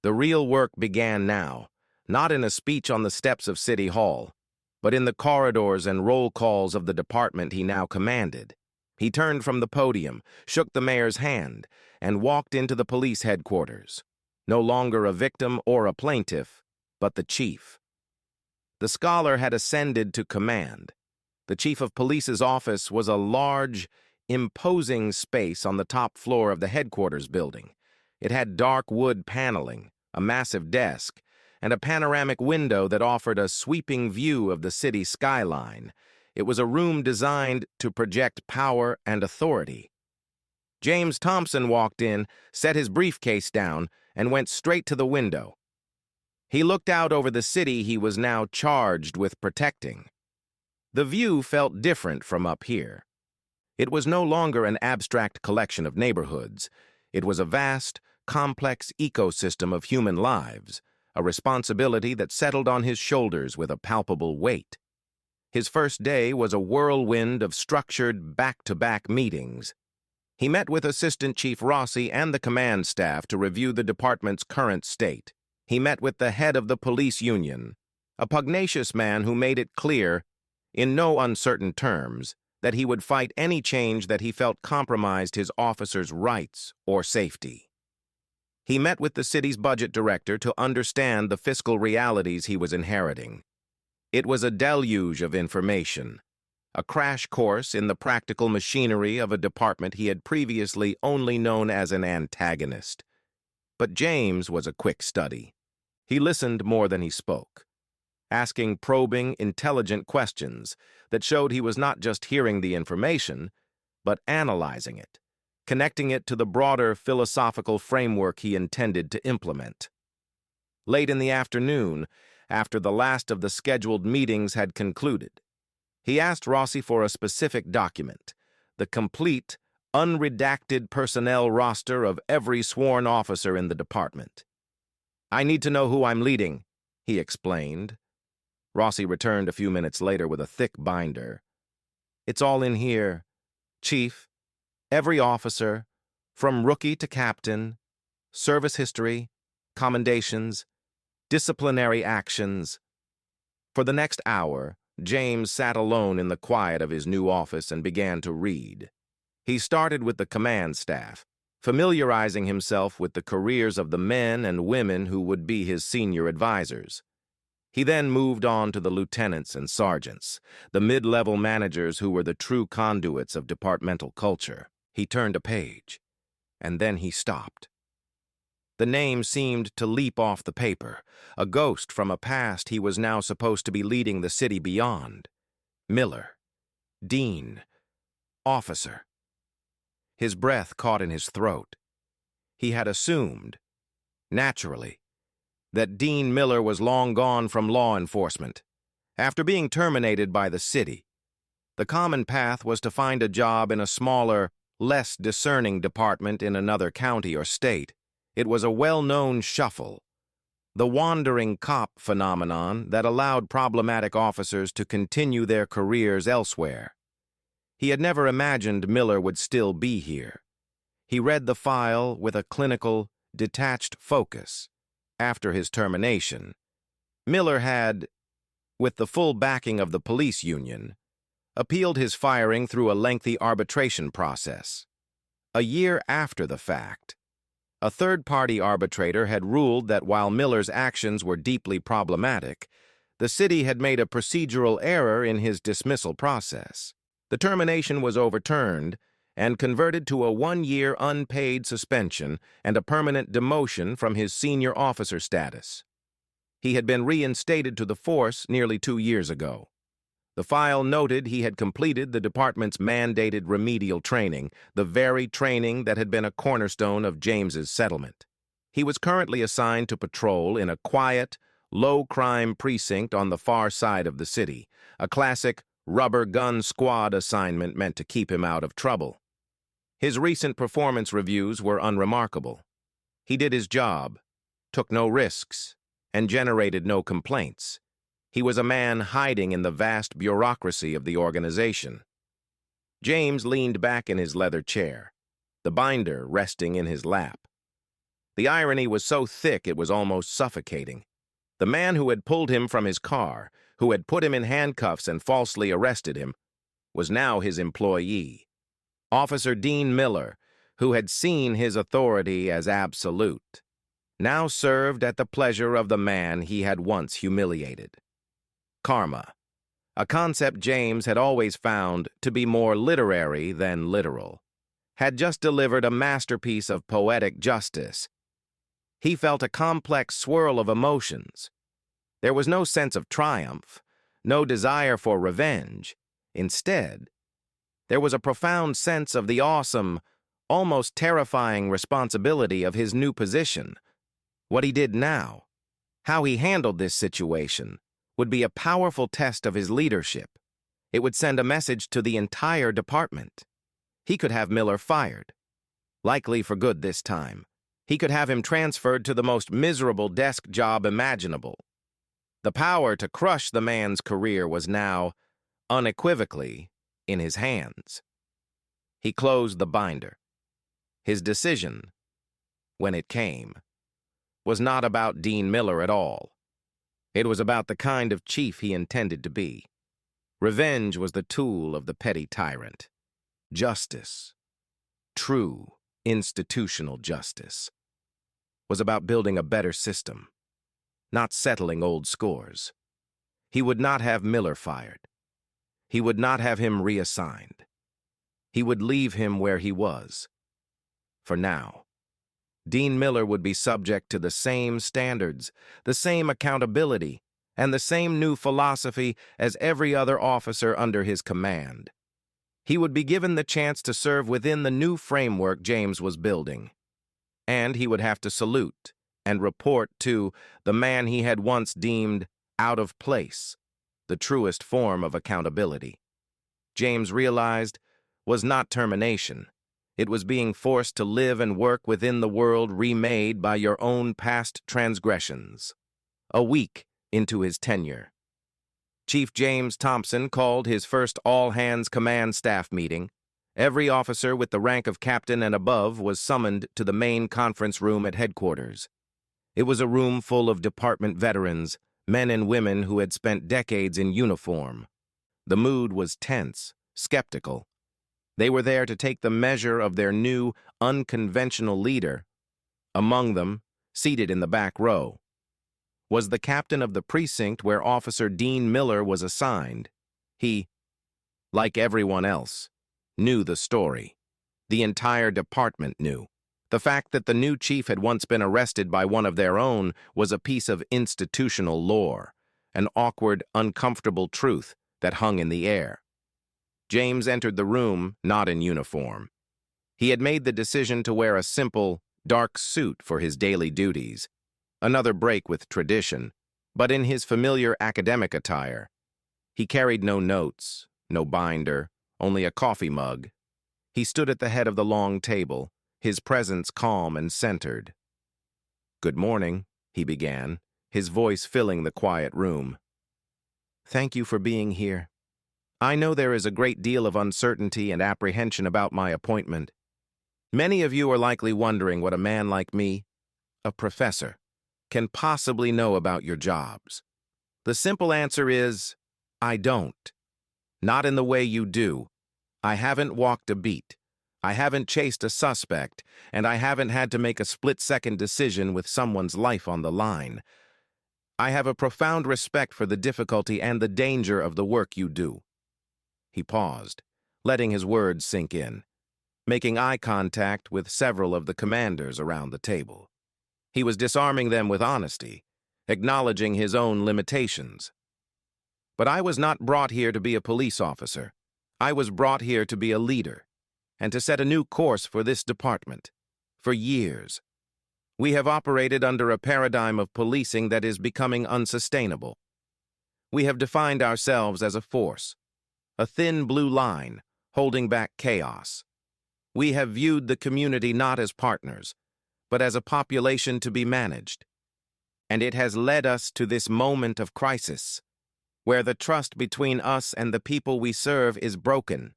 The real work began now, not in a speech on the steps of City Hall, but in the corridors and roll calls of the department he now commanded. He turned from the podium, shook the mayor's hand, and walked into the police headquarters, no longer a victim or a plaintiff, but the chief. The scholar had ascended to command. The chief of police's office was a large, imposing space on the top floor of the headquarters building. It had dark wood paneling, a massive desk, and a panoramic window that offered a sweeping view of the city skyline. It was a room designed to project power and authority. James Thompson walked in, set his briefcase down, and went straight to the window. He looked out over the city he was now charged with protecting. The view felt different from up here. It was no longer an abstract collection of neighborhoods. It was a vast, complex ecosystem of human lives, a responsibility that settled on his shoulders with a palpable weight. His first day was a whirlwind of structured back-to-back meetings. He met with Assistant Chief Rossi and the command staff to review the department's current state. He met with the head of the police union, a pugnacious man who made it clear, in no uncertain terms, that he would fight any change that he felt compromised his officers' rights or safety. He met with the city's budget director to understand the fiscal realities he was inheriting. It was a deluge of information, a crash course in the practical machinery of a department he had previously only known as an antagonist. But James was a quick study. He listened more than he spoke, asking probing, intelligent questions that showed he was not just hearing the information, but analyzing it, connecting it to the broader philosophical framework he intended to implement. Late in the afternoon, after the last of the scheduled meetings had concluded, he asked Rossi for a specific document, the complete, unredacted personnel roster of every sworn officer in the department. "I need to know who I'm leading," he explained. Rossi returned a few minutes later with a thick binder. "It's all in here, Chief. Every officer, from rookie to captain, service history, commendations, disciplinary actions." For the next hour, James sat alone in the quiet of his new office and began to read. He started with the command staff, familiarizing himself with the careers of the men and women who would be his senior advisors. He then moved on to the lieutenants and sergeants, the mid-level managers who were the true conduits of departmental culture. He turned a page, and then he stopped. The name seemed to leap off the paper, a ghost from a past he was now supposed to be leading the city beyond. Miller, Dean, officer. His breath caught in his throat. He had assumed, naturally, that Dean Miller was long gone from law enforcement. After being terminated by the city, the common path was to find a job in a smaller, less discerning department in another county or state. It was a well-known shuffle, the wandering cop phenomenon that allowed problematic officers to continue their careers elsewhere. He had never imagined Miller would still be here. He read the file with a clinical, detached focus. After his termination, Miller had, with the full backing of the police union, appealed his firing through a lengthy arbitration process. A year after the fact, a third-party arbitrator had ruled that while Miller's actions were deeply problematic, the city had made a procedural error in his dismissal process. The termination was overturned and converted to a 1-year unpaid suspension and a permanent demotion from his senior officer status. He had been reinstated to the force nearly 2 years ago. The file noted he had completed the department's mandated remedial training, the very training that had been a cornerstone of James's settlement. He was currently assigned to patrol in a quiet, low-crime precinct on the far side of the city, a classic rubber gun squad assignment meant to keep him out of trouble. His recent performance reviews were unremarkable. He did his job, took no risks, and generated no complaints. He was a man hiding in the vast bureaucracy of the organization. James leaned back in his leather chair, the binder resting in his lap. The irony was so thick it was almost suffocating. The man who had pulled him from his car, who had put him in handcuffs and falsely arrested him, was now his employee. Officer Dean Miller, who had seen his authority as absolute, now served at the pleasure of the man he had once humiliated. Karma, a concept James had always found to be more literary than literal, had just delivered a masterpiece of poetic justice. He felt a complex swirl of emotions. There was no sense of triumph, no desire for revenge. Instead, there was a profound sense of the awesome, almost terrifying responsibility of his new position. What he did now, how he handled this situation, would be a powerful test of his leadership. It would send a message to the entire department. He could have Miller fired, likely for good this time. He could have him transferred to the most miserable desk job imaginable. The power to crush the man's career was now, unequivocally, in his hands. He closed the binder. His decision, when it came, was not about Dean Miller at all. It was about the kind of chief he intended to be. Revenge was the tool of the petty tyrant. Justice, true institutional justice, was about building a better system, not settling old scores. He would not have Miller fired. He would not have him reassigned. He would leave him where he was. For now, Dean Miller would be subject to the same standards, the same accountability, and the same new philosophy as every other officer under his command. He would be given the chance to serve within the new framework James was building. And he would have to salute and report to the man he had once deemed out of place, the truest form of accountability. James realized was not termination. It was being forced to live and work within the world remade by your own past transgressions. A week into his tenure, Chief James Thompson called his first all-hands command staff meeting. Every officer with the rank of captain and above was summoned to the main conference room at headquarters. It was a room full of department veterans, men and women who had spent decades in uniform. The mood was tense, skeptical. They were there to take the measure of their new, unconventional leader. Among them, seated in the back row, was the captain of the precinct where Officer Dean Miller was assigned. He, like everyone else, knew the story. The entire department knew. The fact that the new chief had once been arrested by one of their own was a piece of institutional lore, an awkward, uncomfortable truth that hung in the air. James entered the room not in uniform. He had made the decision to wear a simple, dark suit for his daily duties, another break with tradition, but in his familiar academic attire. He carried no notes, no binder, only a coffee mug. He stood at the head of the long table, his presence calm and centered. "Good morning," he began, his voice filling the quiet room. "Thank you for being here. I know there is a great deal of uncertainty and apprehension about my appointment. Many of you are likely wondering what a man like me, a professor, can possibly know about your jobs. The simple answer is, I don't. Not in the way you do. I haven't walked a beat. I haven't chased a suspect, and I haven't had to make a split-second decision with someone's life on the line. I have a profound respect for the difficulty and the danger of the work you do." He paused, letting his words sink in, making eye contact with several of the commanders around the table. He was disarming them with honesty, acknowledging his own limitations. "But I was not brought here to be a police officer. I was brought here to be a leader, and to set a new course for this department. For years, we have operated under a paradigm of policing that is becoming unsustainable. We have defined ourselves as a force, a thin blue line holding back chaos. We have viewed the community not as partners, but as a population to be managed. And it has led us to this moment of crisis, where the trust between us and the people we serve is broken."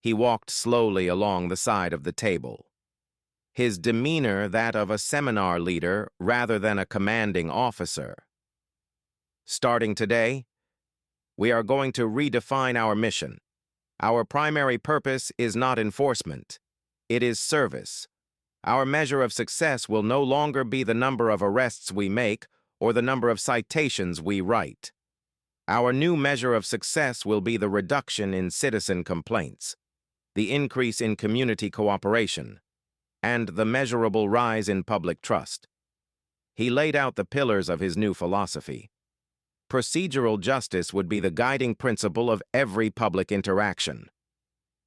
He walked slowly along the side of the table, his demeanor that of a seminar leader rather than a commanding officer. "Starting today, we are going to redefine our mission. Our primary purpose is not enforcement. It is service. Our measure of success will no longer be the number of arrests we make or the number of citations we write. Our new measure of success will be the reduction in citizen complaints, the increase in community cooperation, and the measurable rise in public trust. He laid out the pillars of his new philosophy. Procedural justice would be the guiding principle of every public interaction.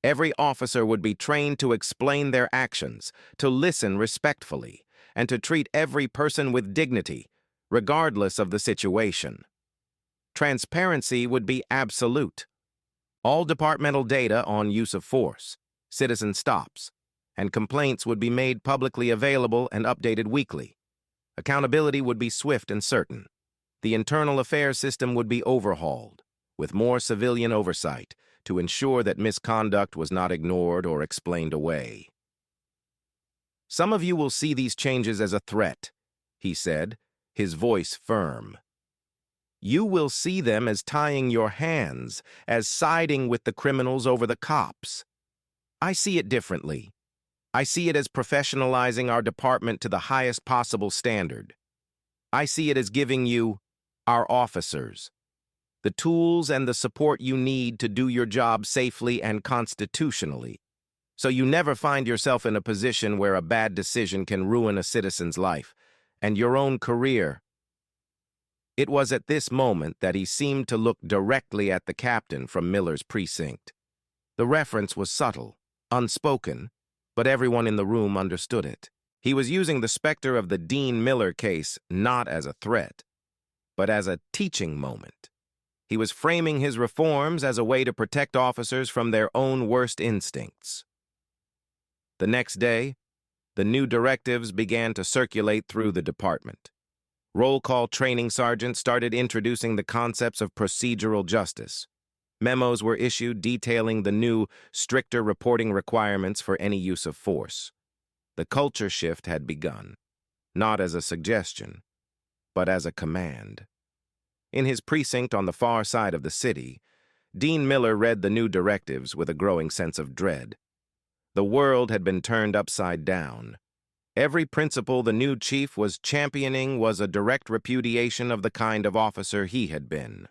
Every officer would be trained to explain their actions, to listen respectfully, and to treat every person with dignity, regardless of the situation. Transparency would be absolute. All departmental data on use of force, citizen stops, and complaints would be made publicly available and updated weekly. Accountability would be swift and certain. The internal affairs system would be overhauled, with more civilian oversight, to ensure that misconduct was not ignored or explained away. Some of you will see these changes as a threat, he said, his voice firm. You will see them as tying your hands, as siding with the criminals over the cops. I see it differently. I see it as professionalizing our department to the highest possible standard. I see it as giving you, our officers, the tools and the support you need to do your job safely and constitutionally, so you never find yourself in a position where a bad decision can ruin a citizen's life and your own career. It was at this moment that he seemed to look directly at the captain from Miller's precinct. The reference was subtle, unspoken, but everyone in the room understood it. He was using the specter of the Dean Miller case not as a threat, but as a teaching moment. He was framing his reforms as a way to protect officers from their own worst instincts. The next day, the new directives began to circulate through the department. Roll call training sergeants started introducing the concepts of procedural justice. Memos were issued detailing the new, stricter reporting requirements for any use of force. The culture shift had begun, not as a suggestion, but as a command. In his precinct on the far side of the city, Dean Miller read the new directives with a growing sense of dread. The world had been turned upside down. Every principle the new chief was championing was a direct repudiation of the kind of officer he had been.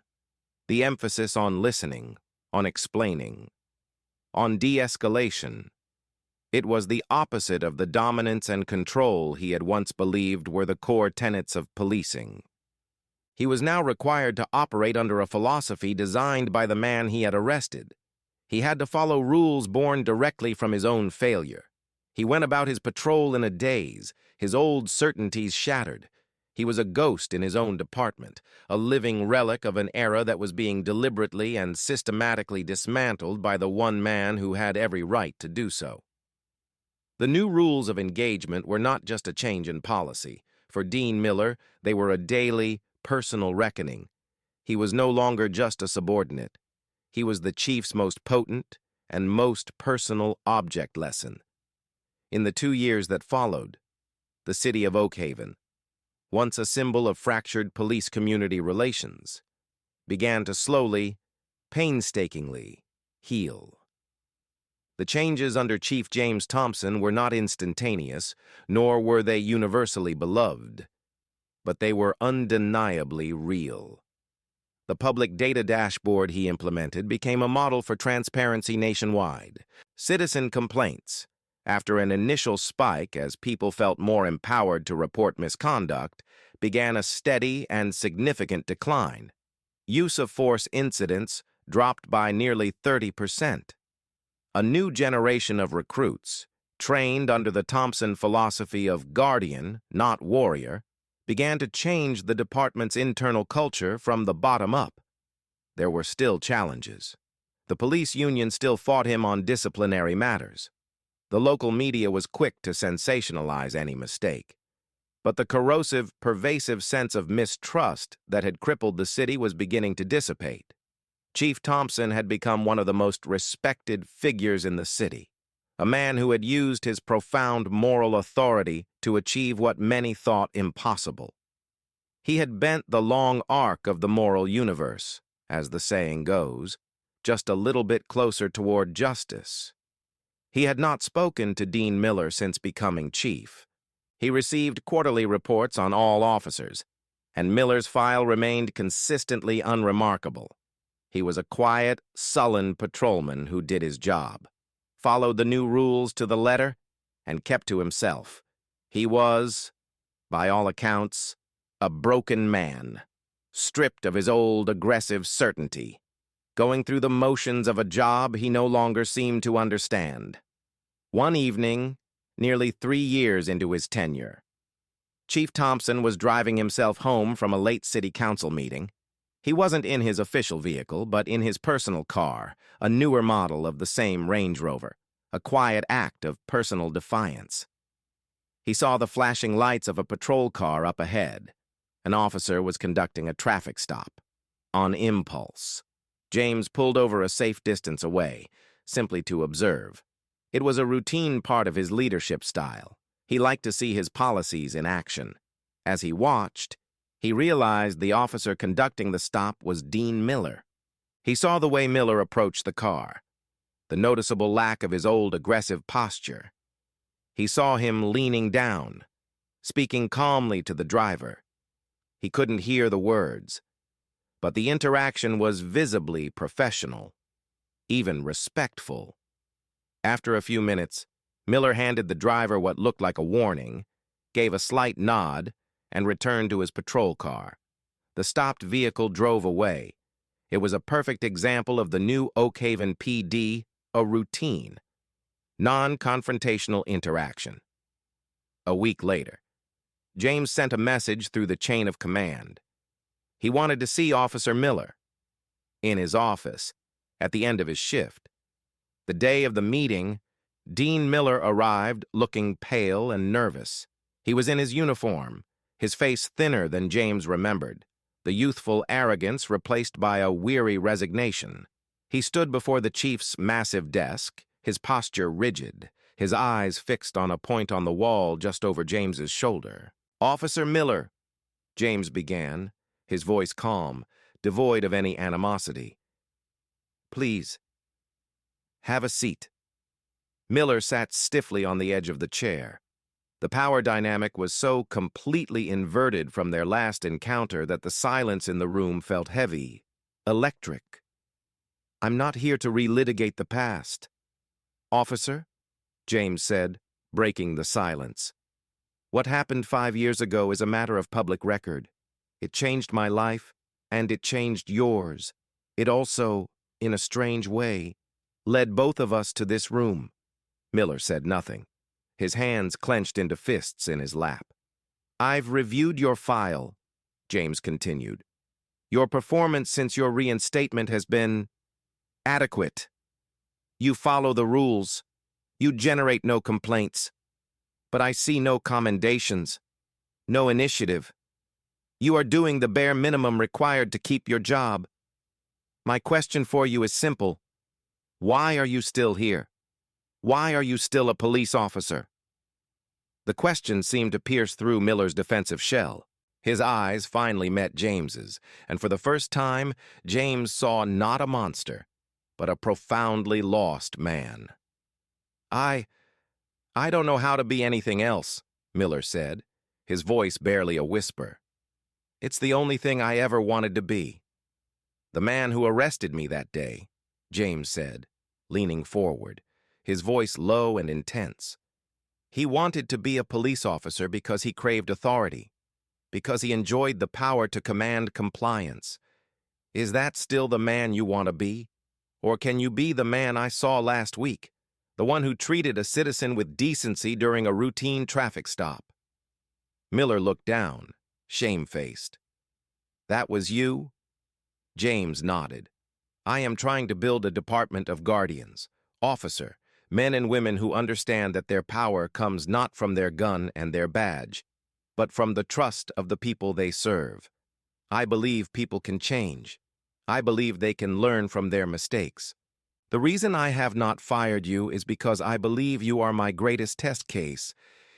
The emphasis on listening, on explaining, on de-escalation. It was the opposite of the dominance and control he had once believed were the core tenets of policing. He was now required to operate under a philosophy designed by the man he had arrested. He had to follow rules born directly from his own failure. He went about his patrol in a daze, his old certainties shattered. He was a ghost in his own department, a living relic of an era that was being deliberately and systematically dismantled by the one man who had every right to do so. The new rules of engagement were not just a change in policy. For Dean Miller, they were a daily, personal reckoning. He was no longer just a subordinate. He was the chief's most potent and most personal object lesson. In the 2 years that followed, the city of Oakhaven, once a symbol of fractured police-community relations, began to slowly, painstakingly heal. The changes under Chief James Thompson were not instantaneous, nor were they universally beloved, but they were undeniably real. The public data dashboard he implemented became a model for transparency nationwide. Citizen complaints, after an initial spike as people felt more empowered to report misconduct, began a steady and significant decline. Use of force incidents dropped by nearly 30%. A new generation of recruits, trained under the Thompson philosophy of guardian, not warrior, began to change the department's internal culture from the bottom up. There were still challenges. The police union still fought him on disciplinary matters. The local media was quick to sensationalize any mistake. But the corrosive, pervasive sense of mistrust that had crippled the city was beginning to dissipate. Chief Thompson had become one of the most respected figures in the city, a man who had used his profound moral authority to achieve what many thought impossible. He had bent the long arc of the moral universe, as the saying goes, just a little bit closer toward justice. He had not spoken to Dean Miller since becoming chief. He received quarterly reports on all officers, and Miller's file remained consistently unremarkable. He was a quiet, sullen patrolman who did his job, followed the new rules to the letter, and kept to himself. He was, by all accounts, a broken man, stripped of his old aggressive certainty, going through the motions of a job he no longer seemed to understand. One evening, nearly 3 years into his tenure, Chief Thompson was driving himself home from a late city council meeting. He wasn't in his official vehicle, but in his personal car, a newer model of the same Range Rover, a quiet act of personal defiance. He saw the flashing lights of a patrol car up ahead. An officer was conducting a traffic stop. On impulse, James pulled over a safe distance away, simply to observe. It was a routine part of his leadership style. He liked to see his policies in action. As he watched, he realized the officer conducting the stop was Dean Miller. He saw the way Miller approached the car, the noticeable lack of his old aggressive posture. He saw him leaning down, speaking calmly to the driver. He couldn't hear the words, but the interaction was visibly professional, even respectful. After a few minutes, Miller handed the driver what looked like a warning, gave a slight nod, and returned to his patrol car. The stopped vehicle drove away. It was a perfect example of the new Oak Haven PD, a routine, non-confrontational interaction. A week later, James sent a message through the chain of command. He wanted to see Officer Miller in his office at the end of his shift. The day of the meeting, Dean Miller arrived looking pale and nervous. He was in his uniform, his face thinner than James remembered, the youthful arrogance replaced by a weary resignation. He stood before the chief's massive desk, his posture rigid, his eyes fixed on a point on the wall just over James's shoulder. "Officer Miller," James began, his voice calm, devoid of any animosity. "Please, have a seat." Miller sat stiffly on the edge of the chair. The power dynamic was so completely inverted from their last encounter that the silence in the room felt heavy, electric. "I'm not here to relitigate the past." "Officer," James said, breaking the silence, "what happened 5 years ago is a matter of public record. It changed my life, and it changed yours. It also, in a strange way, led both of us to this room." Miller said nothing. His hands clenched into fists in his lap. "I've reviewed your file," James continued. "Your performance since your reinstatement has been adequate. You follow the rules. You generate no complaints. But I see no commendations, no initiative. You are doing the bare minimum required to keep your job. My question for you is simple. Why are you still here? Why are you still a police officer?" The question seemed to pierce through Miller's defensive shell. His eyes finally met James's, and for the first time, James saw not a monster, but a profoundly lost man. I don't know how to be anything else," Miller said, his voice barely a whisper. "It's the only thing I ever wanted to be." "The man who arrested me that day," James said, leaning forward, his voice low and intense. "He wanted to be a police officer because he craved authority, because he enjoyed the power to command compliance. Is that still the man you want to be? Or can you be the man I saw last week, the one who treated a citizen with decency during a routine traffic stop?" Miller looked down, shamefaced. "That was you?" James nodded. "I am trying to build a department of guardians, officer, men and women who understand that their power comes not from their gun and their badge, but from the trust of the people they serve. I believe people can change. I believe they can learn from their mistakes. The reason I have not fired you is because I believe you are my greatest test case.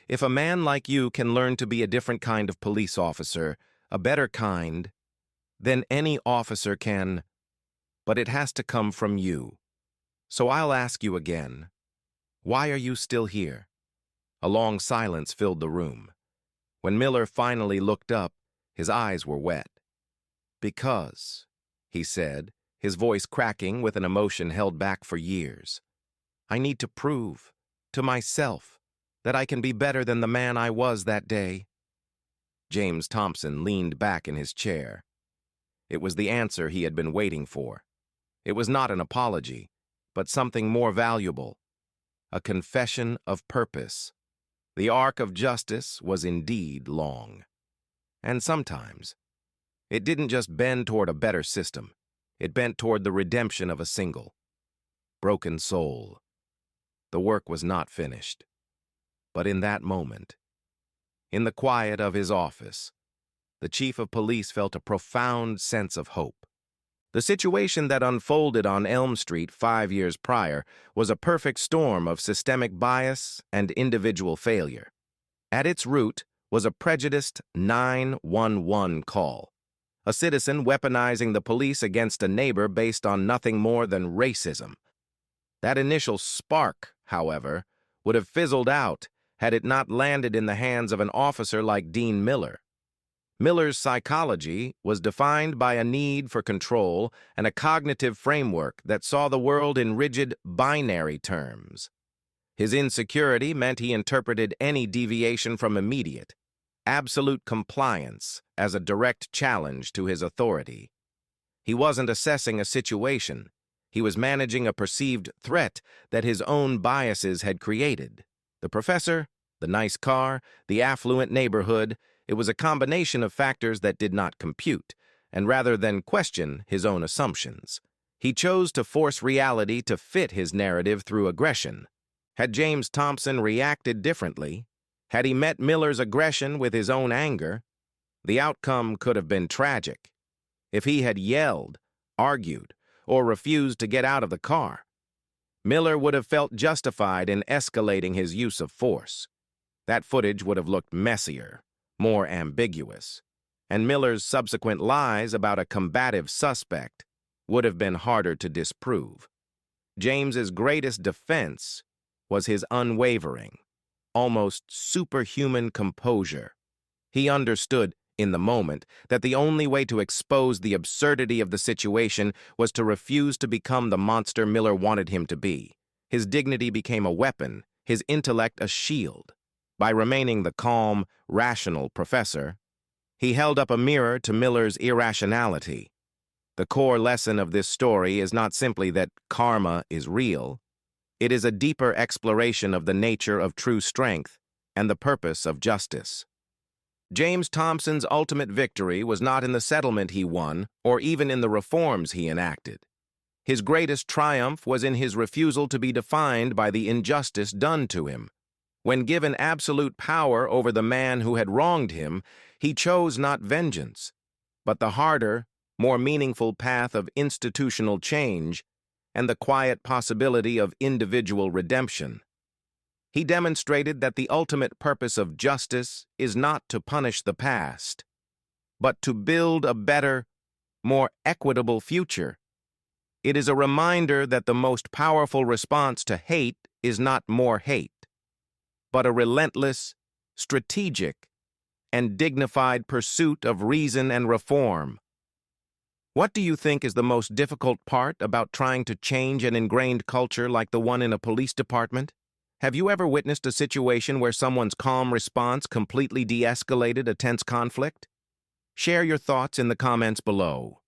If a man like you can learn to be a different kind of police officer, a better kind, then any officer can, but it has to come from you. So I'll ask you again, why are you still here?" A long silence filled the room. When Miller finally looked up, His eyes were wet. "Because," he said, his voice cracking with an emotion held back for years, "I need to prove, to myself, that I can be better than the man I was that day." James Thompson leaned back in his chair. It was the answer he had been waiting for. It was not an apology, but something more valuable, a confession of purpose. The arc of justice was indeed long. And sometimes, it didn't just bend toward a better system, it bent toward the redemption of a single, broken soul. The work was not finished. But in that moment, in the quiet of his office, the chief of police felt a profound sense of hope. The situation that unfolded on Elm Street 5 years prior was a perfect storm of systemic bias and individual failure. At its root was a prejudiced 911 call, a citizen weaponizing the police against a neighbor based on nothing more than racism. That initial spark, however, would have fizzled out had it not landed in the hands of an officer like Dean Miller. Miller's psychology was defined by a need for control and a cognitive framework that saw the world in rigid, binary terms. His insecurity meant he interpreted any deviation from immediate, absolute compliance as a direct challenge to his authority. He wasn't assessing a situation. He was managing a perceived threat that his own biases had created. The professor, the nice car, the affluent neighborhood, it was a combination of factors that did not compute, and rather than question his own assumptions, he chose to force reality to fit his narrative through aggression. Had James Thompson reacted differently, had he met Miller's aggression with his own anger, the outcome could have been tragic. If he had yelled, argued, or refused to get out of the car, Miller would have felt justified in escalating his use of force. That footage would have looked messier, more ambiguous, and Miller's subsequent lies about a combative suspect would have been harder to disprove. James's greatest defense was his unwavering, almost superhuman composure. He understood, in the moment, that the only way to expose the absurdity of the situation was to refuse to become the monster Miller wanted him to be. His dignity became a weapon, his intellect a shield. By remaining the calm, rational professor, he held up a mirror to Miller's irrationality. The core lesson of this story is not simply that karma is real. It is a deeper exploration of the nature of true strength and the purpose of justice. James Thompson's ultimate victory was not in the settlement he won or even in the reforms he enacted. His greatest triumph was in his refusal to be defined by the injustice done to him. When given absolute power over the man who had wronged him, he chose not vengeance, but the harder, more meaningful path of institutional change and the quiet possibility of individual redemption. He demonstrated that the ultimate purpose of justice is not to punish the past, but to build a better, more equitable future. It is a reminder that the most powerful response to hate is not more hate, but a relentless, strategic, and dignified pursuit of reason and reform. What do you think is the most difficult part about trying to change an ingrained culture like the one in a police department? Have you ever witnessed a situation where someone's calm response completely de-escalated a tense conflict? Share your thoughts in the comments below.